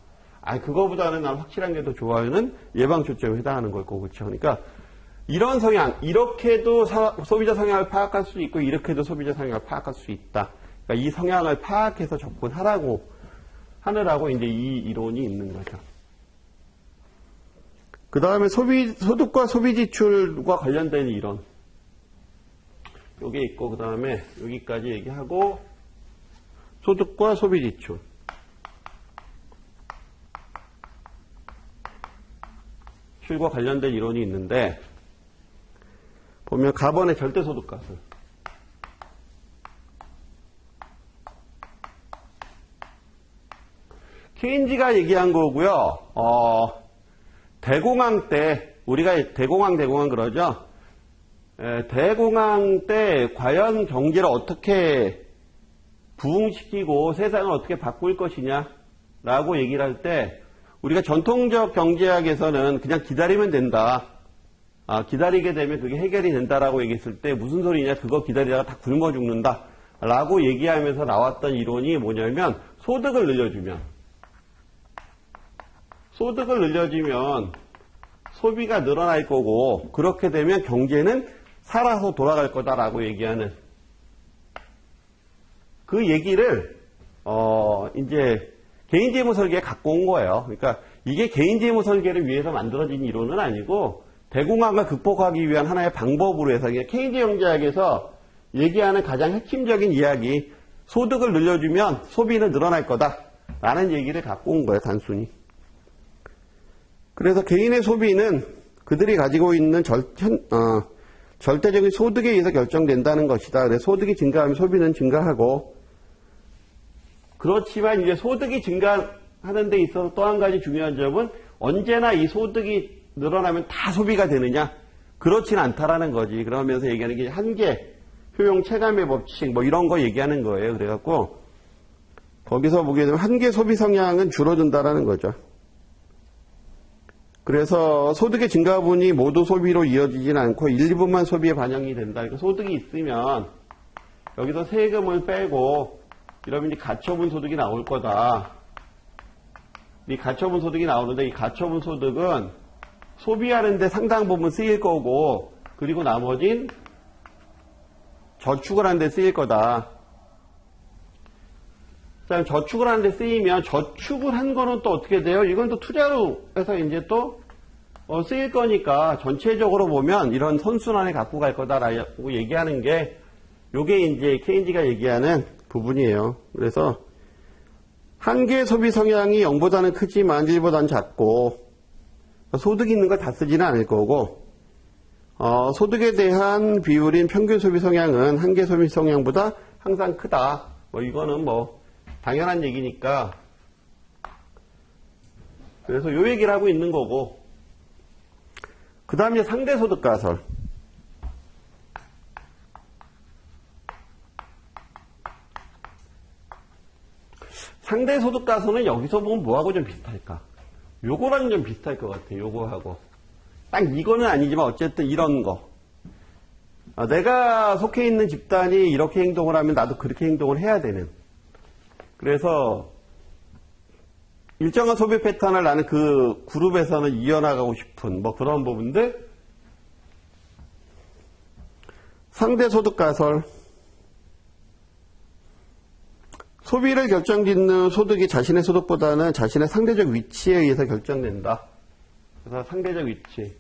그거보다는 난 확실한 게 더 좋아요는 예방 초점에 해당하는 거고, 그렇죠? 그러니까 이런 성향, 이렇게도 소비자 성향을 파악할 수 있고, 이렇게도 소비자 성향을 파악할 수 있다. 그러니까 이 성향을 파악해서 접근하라고 하느라고 이제 이 이론이 있는 거죠. 그 다음에 소득과 소비 지출과 관련된 이론. 요게 있고, 그 다음에 여기까지 얘기하고, 소득과 소비 지출. 출과 관련된 이론이 있는데, 보면 가번의 절대소득값을. 케인즈가 얘기한 거고요. 대공황 때, 우리가 대공황 그러죠. 대공황 때 과연 경제를 어떻게 부흥시키고 세상을 어떻게 바꿀 것이냐라고 얘기를 할 때, 우리가 전통적 경제학에서는 그냥 기다리면 된다. 기다리게 되면 그게 해결이 된다라고 얘기했을 때 무슨 소리냐, 그거 기다리다가 다 굶어 죽는다 라고 얘기하면서 나왔던 이론이 뭐냐면, 소득을 늘려주면 소비가 늘어날 거고, 그렇게 되면 경제는 살아서 돌아갈 거다라고 얘기하는 그 얘기를 이제 개인재무 설계에 갖고 온 거예요. 그러니까 이게 개인재무 설계를 위해서 만들어진 이론은 아니고 대공황을 극복하기 위한 하나의 방법으로 해서 케인즈 경제학에서 얘기하는 가장 핵심적인 이야기, 소득을 늘려주면 소비는 늘어날 거다라는 얘기를 갖고 온 거예요, 단순히. 그래서 개인의 소비는 그들이 가지고 있는 절대적인 소득에 의해서 결정된다는 것이다. 그래서 소득이 증가하면 소비는 증가하고, 그렇지만 이제 소득이 증가하는 데 있어서 또 한 가지 중요한 점은 언제나 이 소득이 늘어나면 다 소비가 되느냐? 그렇진 않다라는 거지. 그러면서 얘기하는 게 한계, 효용 체감의 법칙, 뭐 이런 거 얘기하는 거예요. 그래갖고, 거기서 보게 되면 한계 소비 성향은 줄어든다라는 거죠. 그래서 소득의 증가분이 모두 소비로 이어지진 않고 일부만 소비에 반영이 된다. 그러니까 소득이 있으면 여기서 세금을 빼고 이러면 이제 가처분 소득이 나올 거다. 이 가처분 소득이 나오는데 이 가처분 소득은 소비하는데 상당 부분 쓰일 거고 그리고 나머진 저축을 하는데 쓰일 거다. 자, 저축을 하는데 쓰이면 저축을 한 거는 또 어떻게 돼요? 이건 또 투자로 해서 이제 또 쓰일 거니까 전체적으로 보면 이런 선순환에 갖고 갈 거다라고 얘기하는 게 요게 이제 케인즈가 얘기하는 부분이에요. 그래서 한계 소비 성향이 0보다는 크지만 1보다는 작고 소득이 있는 걸 다 쓰지는 않을 거고 소득에 대한 비율인 평균 소비 성향은 한계 소비 성향보다 항상 크다. 뭐 이거는 뭐 당연한 얘기니까 그래서 요 얘기를 하고 있는 거고 그 다음에 상대소득 가설. 상대소득 가설은 여기서 보면 뭐하고 좀 비슷할까? 요거랑 좀 비슷할 것 같아요. 요거하고. 딱 이거는 아니지만 어쨌든 이런 거. 내가 속해 있는 집단이 이렇게 행동을 하면 나도 그렇게 행동을 해야 되는. 그래서 일정한 소비 패턴을 나는 그 그룹에서는 이어나가고 싶은 뭐 그런 부분들. 상대소득 가설. 소비를 결정짓는 소득이 자신의 소득보다는 자신의 상대적 위치에 의해서 결정된다. 그래서 상대적 위치.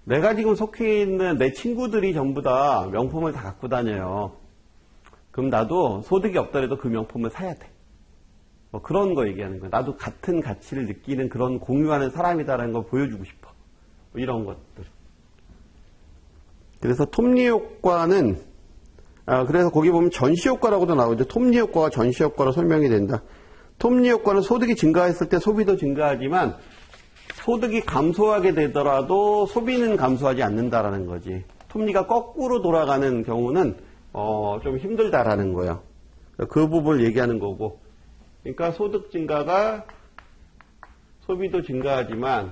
내가 지금 속해 있는 내 친구들이 전부 다 명품을 다 갖고 다녀요. 그럼 나도 소득이 없더라도 그 명품을 사야 돼. 뭐 그런 거 얘기하는 거야. 나도 같은 가치를 느끼는 그런 공유하는 사람이다라는 걸 보여주고 싶어. 뭐 이런 것들. 그래서 톱니 효과는 그래서 거기 보면 전시 효과라고도 나오죠. 톱니 효과가 전시 효과로 설명이 된다. 톱니 효과는 소득이 증가했을 때 소비도 증가하지만 소득이 감소하게 되더라도 소비는 감소하지 않는다라는 거지. 톱니가 거꾸로 돌아가는 경우는 좀 힘들다라는 거예요. 그 부분을 얘기하는 거고. 그러니까 소득 증가가 소비도 증가하지만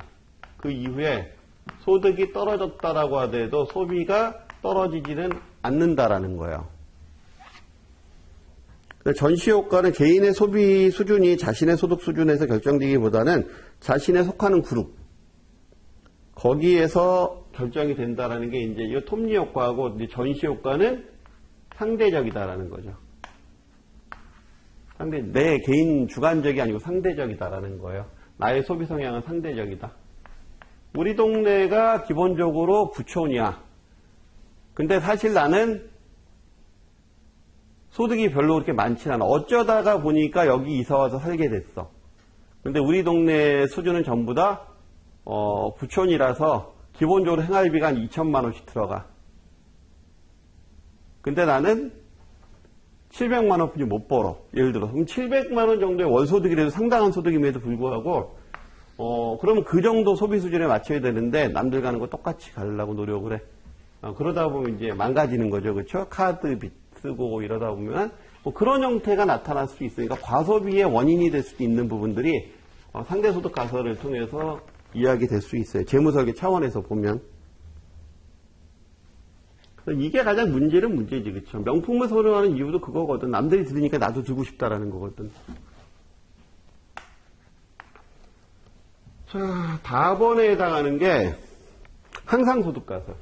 그 이후에 소득이 떨어졌다라고 하더라도 소비가 떨어지지는 않는다라는 거예요. 전시 효과는 개인의 소비 수준이 자신의 소득 수준에서 결정되기보다는 자신의 속하는 그룹 거기에서 결정이 된다라는 게 이제 이 톱니 효과하고 전시 효과는 상대적이다라는 거죠. 내 개인 주관적이 아니고 상대적이다라는 거예요. 나의 소비 성향은 상대적이다. 우리 동네가 기본적으로 부촌이야. 근데 사실 나는 소득이 별로 그렇게 많지 않아. 어쩌다가 보니까 여기 이사 와서 살게 됐어. 근데 우리 동네 수준은 전부 다 부촌이라서 기본적으로 생활비가 한 2천만 원씩 들어가. 근데 나는 700만 원뿐이 못 벌어. 예를 들어. 그럼 700만 원 정도의 월소득이라도 상당한 소득임에도 불구하고 그러면 그 정도 소비 수준에 맞춰야 되는데 남들 가는 거 똑같이 가려고 노력을 해. 그러다 보면 이제 망가지는 거죠. 그렇죠? 카드 빚 쓰고 이러다 보면 뭐 그런 형태가 나타날 수 있으니까 과소비의 원인이 될 수도 있는 부분들이 상대소득 가설을 통해서 이야기될 수 있어요. 재무설계 차원에서 보면. 그래서 이게 가장 문제는 문제지. 그렇죠? 명품을 선호하는 이유도 그거거든. 남들이 들으니까 나도 들고 싶다라는 거거든. 자, 다번에 해당하는 게 항상소득가설.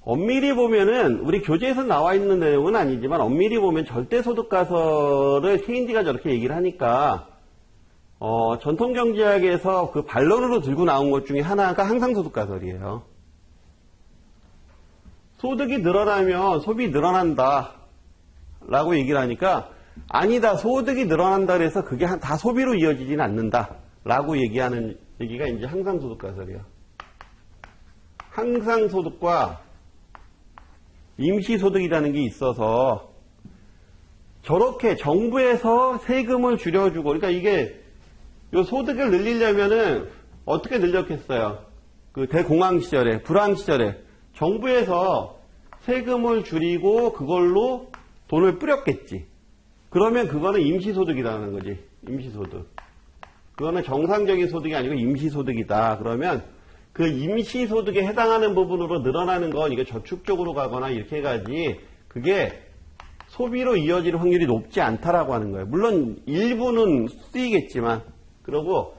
엄밀히 보면은 우리 교재에서 나와 있는 내용은 아니지만 엄밀히 보면 절대소득가설을 케인즈가 저렇게 얘기를 하니까 전통경제학에서 그 반론으로 들고 나온 것 중에 하나가 항상소득가설이에요. 소득이 늘어나면 소비 늘어난다 라고 얘기를 하니까 아니다, 소득이 늘어난다 그래서 그게 다 소비로 이어지지는 않는다 라고 얘기하는 얘기가 이제 항상소득가설이에요. 항상소득과 임시소득이라는 게 있어서 저렇게 정부에서 세금을 줄여주고, 그러니까 이게 요 소득을 늘리려면은 어떻게 늘렸겠어요? 그 대공황 시절에, 불황 시절에 정부에서 세금을 줄이고 그걸로 돈을 뿌렸겠지. 그러면 그거는 임시소득이라는 거지. 임시소득. 그거는 정상적인 소득이 아니고 임시소득이다. 그러면 그 임시소득에 해당하는 부분으로 늘어나는 건 이게 저축적으로 가거나 이렇게 가지 그게 소비로 이어질 확률이 높지 않다라고 하는 거예요. 물론 일부는 쓰이겠지만 그러고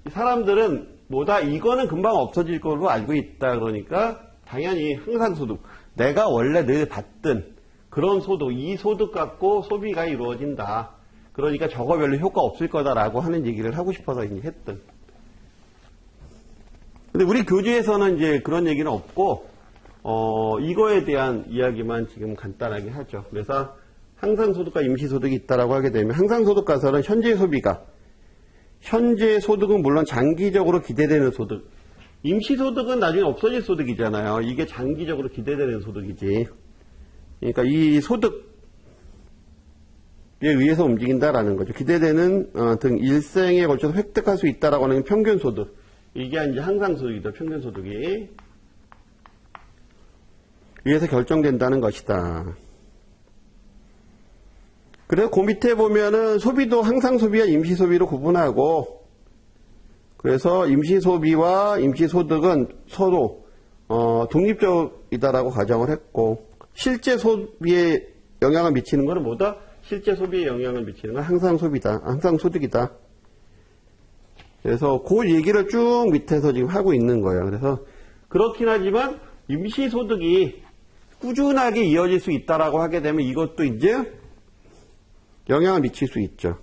사람들은 뭐다 이거는 금방 없어질 걸로 알고 있다. 그러니까 당연히 항상소득 내가 원래 늘 받던 그런 소득 이 소득 갖고 소비가 이루어진다. 그러니까 저거 별로 효과 없을 거다라고 하는 얘기를 하고 싶어서 이제 했던. 근데 우리 교재에서는 이제 그런 얘기는 없고, 이거에 대한 이야기만 지금 간단하게 하죠. 그래서 항상소득과 임시소득이 있다라고 하게 되면, 항상소득가설은 현재 소비가, 현재 소득은 물론 장기적으로 기대되는 소득, 임시소득은 나중에 없어질 소득이잖아요. 이게 장기적으로 기대되는 소득이지. 그러니까 이 소득에 의해서 움직인다라는 거죠. 기대되는 등 일생에 걸쳐서 획득할 수 있다라고 하는 평균소득. 이게 이제 항상소득이다. 평균소득이 위에서 결정된다는 것이다. 그래서 그 밑에 보면은 소비도 항상소비와 임시소비로 구분하고 그래서 임시소비와 임시소득은 서로 독립적이다라고 가정을 했고 실제 소비에 영향을 미치는 것은 뭐다? 실제 소비에 영향을 미치는 건 항상소비다. 항상소득이다. 그래서 그 얘기를 쭉 밑에서 지금 하고 있는 거예요. 그래서 그렇긴 하지만 임시소득이 꾸준하게 이어질 수 있다라고 하게 되면 이것도 이제 영향을 미칠 수 있죠.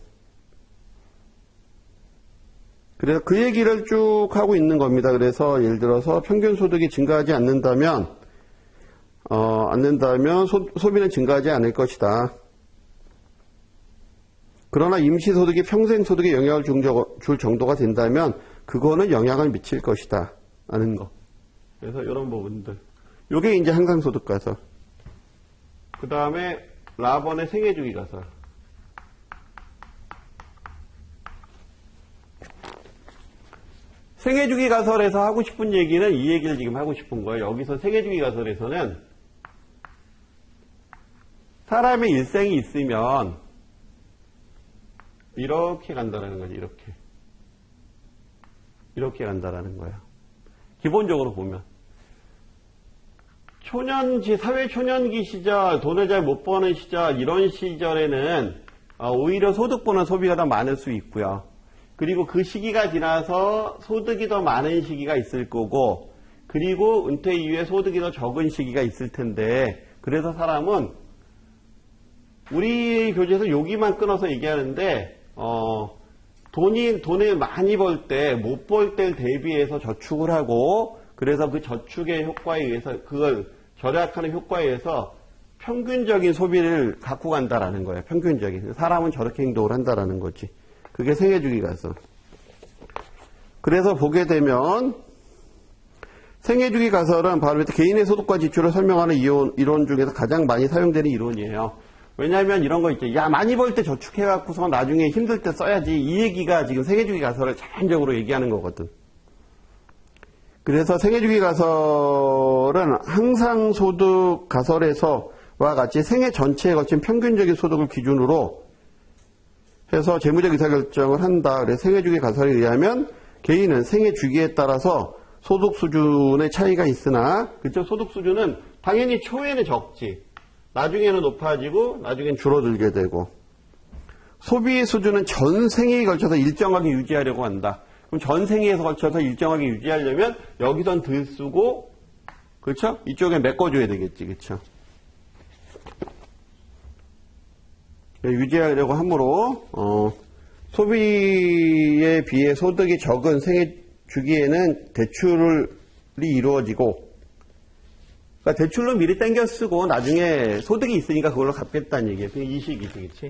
그래서 그 얘기를 쭉 하고 있는 겁니다. 그래서 예를 들어서 평균소득이 증가하지 않는다면 소비는 증가하지 않을 것이다. 그러나 임시소득이 평생소득에 영향을 줄 정도가 된다면 그거는 영향을 미칠 것이다 라는 거. 그래서 이런 부분들. 요게 이제 항상소득가설. 그 다음에 라번의 생애주기가설. 생애주기가설에서 하고 싶은 얘기는 이 얘기를 지금 하고 싶은 거예요. 여기서 생애주기가설에서는 사람의 일생이 있으면 이렇게 간다라는 거지, 이렇게 간다라는 거야. 기본적으로 보면. 사회 초년기 시절, 돈을 잘 못 버는 시절, 이런 시절에는 오히려 소득보다 소비가 더 많을 수 있고요. 그리고 그 시기가 지나서 소득이 더 많은 시기가 있을 거고, 그리고 은퇴 이후에 소득이 더 적은 시기가 있을 텐데, 그래서 사람은 우리 교재에서 여기만 끊어서 얘기하는데, 돈을 많이 벌 때, 못 벌 때를 대비해서 저축을 하고, 그래서 그 저축의 효과에 의해서, 그걸 절약하는 효과에 의해서 평균적인 소비를 갖고 간다라는 거예요. 평균적인. 사람은 저렇게 행동을 한다라는 거지. 그게 생애주기가설. 그래서 보게 되면, 생애주기가설은 바로 개인의 소득과 지출을 설명하는 이론 중에서 가장 많이 사용되는 이론이에요. 왜냐하면 이런 거 있죠. 야, 많이 벌 때 저축해갖고서 나중에 힘들 때 써야지. 이 얘기가 지금 생애주기가설을 전반적으로 얘기하는 거거든. 그래서 생애주기가설은 항상소득가설에서와 같이 생애 전체에 거친 평균적인 소득을 기준으로 해서 재무적 의사결정을 한다. 그래서 생애주기가설에 의하면 개인은 생애 주기에 따라서 소득 수준의 차이가 있으나, 그쵸? 소득 수준은 당연히 초에는 적지. 나중에는 높아지고 나중엔 줄어들게 되고 소비 수준은 전 생애에 걸쳐서 일정하게 유지하려고 한다. 그럼 전 생애에 걸쳐서 일정하게 유지하려면 여기선 덜 쓰고 그렇죠? 이쪽에 메꿔줘야 되겠지. 그렇죠? 유지하려고 하므로 소비에 비해 소득이 적은 생애 주기에는 대출이 이루어지고 그러니까 대출로 미리 땡겨 쓰고 나중에 소득이 있으니까 그걸로 갚겠다는 얘기예요. 이 식이지, 그치?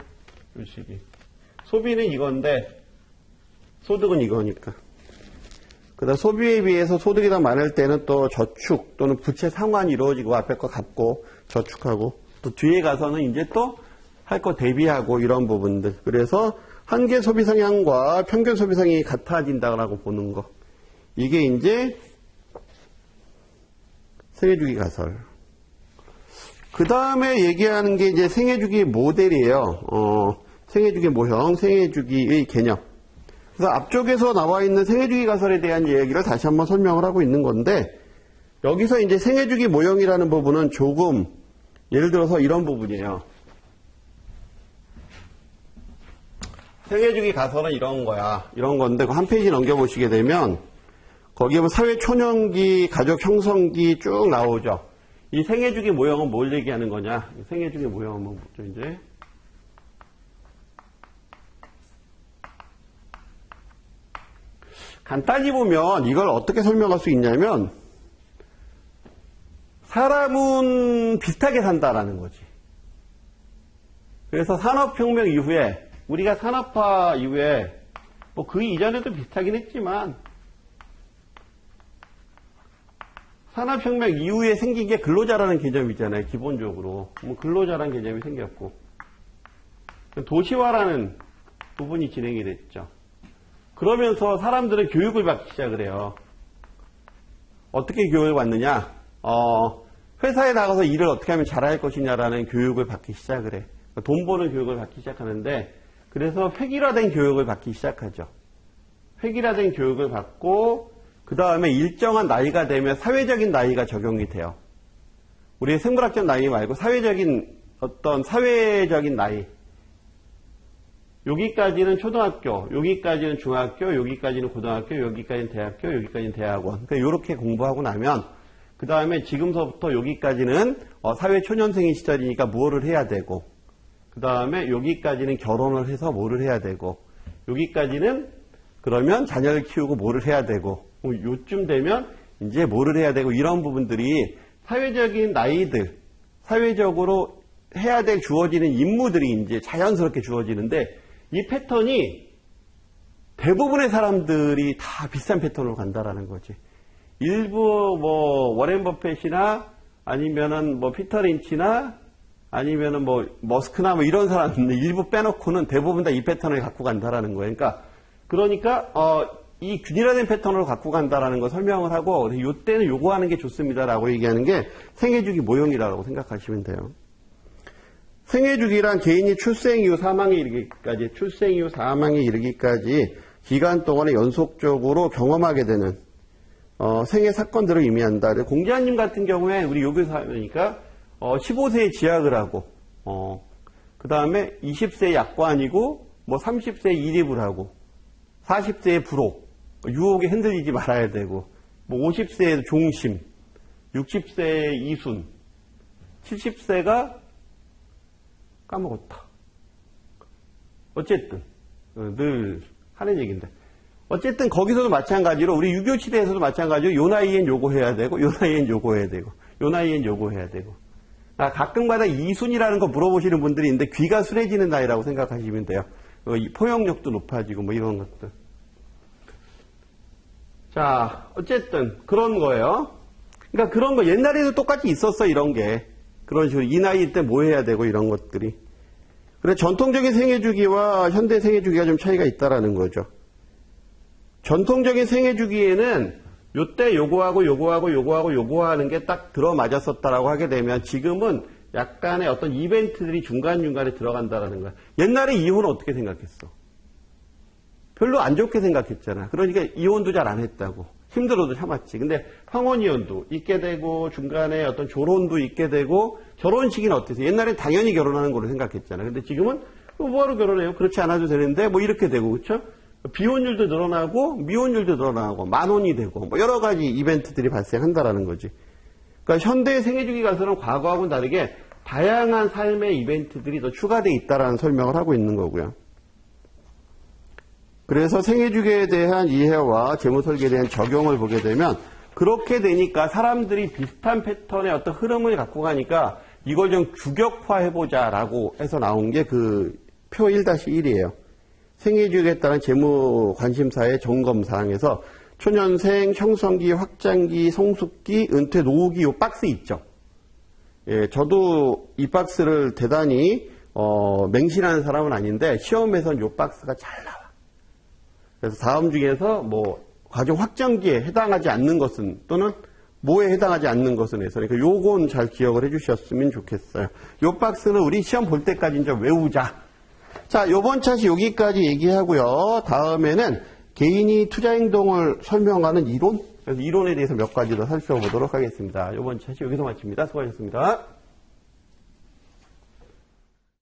이 식이. 소비는 이건데 소득은 이거니까. 그다음 소비에 비해서 소득이 더 많을 때는 또 저축 또는 부채 상환이 이루어지고 앞에 거 갚고 저축하고 또 뒤에 가서는 이제 또 할 거 대비하고 이런 부분들. 그래서 한계 소비 성향과 평균 소비 성향이 같아진다고 보는 거. 이게 이제 생애주기 가설. 그 다음에 얘기하는 게 이제 생애주기 모델이에요. 생애주기 모형, 생애주기의 개념. 그래서 앞쪽에서 나와 있는 생애주기 가설에 대한 얘기를 다시 한번 설명을 하고 있는 건데, 여기서 이제 생애주기 모형이라는 부분은 조금, 예를 들어서 이런 부분이에요. 생애주기 가설은 이런 거야. 이런 건데, 한 페이지 넘겨보시게 되면, 거기에 보면 사회 초년기, 가족 형성기 쭉 나오죠. 이 생애주기 모형은 뭘 얘기하는 거냐? 생애주기 모형은 뭐죠, 이제? 간단히 보면 이걸 어떻게 설명할 수 있냐면, 사람은 비슷하게 산다라는 거지. 그래서 산업혁명 이후에, 우리가 산업화 이후에, 뭐 그 이전에도 비슷하긴 했지만, 산업혁명 이후에 생긴 게 근로자라는 개념이잖아요, 기본적으로. 뭐 근로자라는 개념이 생겼고. 도시화라는 부분이 진행이 됐죠. 그러면서 사람들은 교육을 받기 시작을 해요. 어떻게 교육을 받느냐? 회사에 나가서 일을 어떻게 하면 잘할 것이냐라는 교육을 받기 시작을 해. 돈 버는 교육을 받기 시작하는데, 그래서 획일화된 교육을 받기 시작하죠. 획일화된 교육을 받고, 그 다음에 일정한 나이가 되면 사회적인 나이가 적용이 돼요. 우리의 생물학적 나이 말고 사회적인 나이. 여기까지는 초등학교, 여기까지는 중학교, 여기까지는 고등학교, 여기까지는 대학교, 여기까지는 대학원. 그러니까 이렇게 공부하고 나면 그 다음에 지금서부터 여기까지는 사회 초년생의 시절이니까 뭐를 해야 되고, 그 다음에 여기까지는 결혼을 해서 뭐를 해야 되고, 여기까지는 그러면 자녀를 키우고 뭐를 해야 되고, 요쯤 되면 이제 뭐를 해야 되고, 이런 부분들이 사회적인 나이들, 사회적으로 해야 될 주어지는 임무들이 이제 자연스럽게 주어지는데, 이 패턴이 대부분의 사람들이 다 비슷한 패턴으로 간다라는 거지. 일부 뭐 워렌 버핏이나 아니면은 뭐 피터 린치나 아니면은 뭐 머스크나 뭐 이런 사람들 일부 빼놓고는 대부분 다 이 패턴을 갖고 간다라는 거예요. 그러니까 이 균일화된 패턴으로 갖고 간다라는 거 설명을 하고, 이때는 요거 하는 게 좋습니다라고 얘기하는 게 생애주기 모형이라고 생각하시면 돼요. 생애주기란 개인이 출생 이후 사망에 이르기까지 기간 동안에 연속적으로 경험하게 되는 생애 사건들을 의미한다. 공자님 같은 경우에 우리 요교사니까 15세에 지학을 하고, 그 다음에 20세에 약관이고, 뭐 30세에 이립을 하고, 40세에 불혹, 유혹에 흔들리지 말아야 되고, 뭐 50세에 종심, 60세에 이순, 70세가 까먹었다. 어쨌든 늘 하는 얘기인데, 어쨌든 거기서도 마찬가지로 우리 유교 시대에서도 마찬가지로 요 나이엔 요거 해야 되고, 요 나이엔 요거 해야 되고, 요 나이엔 요거 해야 되고. 가끔가다 이순이라는 거 물어보시는 분들이 있는데 귀가 순해지는 나이라고 생각하시면 돼요. 포용력도 높아지고 뭐 이런 것들. 자, 어쨌든 그런 거예요. 그러니까 그런 거 옛날에도 똑같이 있었어, 이런 게. 그런 식으로 이 나이 때 뭐 해야 되고 이런 것들이. 그래, 전통적인 생애주기와 현대 생애주기가 좀 차이가 있다라는 거죠. 전통적인 생애주기에는 요때 요거하고 요거하고 요거하고 요거 하는 게 딱 들어맞았었다라고 하게 되면, 지금은 약간의 어떤 이벤트들이 중간중간에 들어간다라는 거야. 옛날에 이혼은 어떻게 생각했어? 별로 안 좋게 생각했잖아. 그러니까 이혼도 잘 안 했다고. 힘들어도 참았지. 근데 황혼이혼도 있게 되고 중간에 어떤 조론도 있게 되고 결혼식은 어땠어요? 옛날엔 당연히 결혼하는 걸로 생각했잖아요. 근데 지금은 뭐하러 결혼해요? 그렇지 않아도 되는데 뭐 이렇게 되고 그렇죠? 비혼율도 늘어나고 미혼율도 늘어나고 만혼이 되고 뭐 여러 가지 이벤트들이 발생한다라는 거지. 그러니까 현대 생애주기 가서는 과거하고는 다르게 다양한 삶의 이벤트들이 더 추가되어 있다라는 설명을 하고 있는 거고요. 그래서 생애주기에 대한 이해와 재무설계에 대한 적용을 보게 되면 그렇게 되니까 사람들이 비슷한 패턴의 어떤 흐름을 갖고 가니까 이걸 좀 규격화해보자라고 해서 나온 게 그 표 1-1이에요. 생애주기에 따른 재무 관심사의 점검사항에서 초년생, 형성기, 확장기, 성숙기, 은퇴, 노후기 이 박스 있죠. 예, 저도 이 박스를 대단히 맹신하는 사람은 아닌데 시험에서는 이 박스가 잘 나와. 그래서 다음 중에서 뭐 과정 확장기에 해당하지 않는 것은 또는 뭐에 해당하지 않는 것은 해서 그러니까 요건 잘 기억을 해주셨으면 좋겠어요. 요 박스는 우리 시험 볼 때까지 이제 외우자. 자, 요번 차시 여기까지 얘기하고요. 다음에는 개인이 투자 행동을 설명하는 이론, 그래서 이론에 대해서 몇 가지 더 살펴보도록 하겠습니다. 요번 차시 여기서 마칩니다. 수고하셨습니다.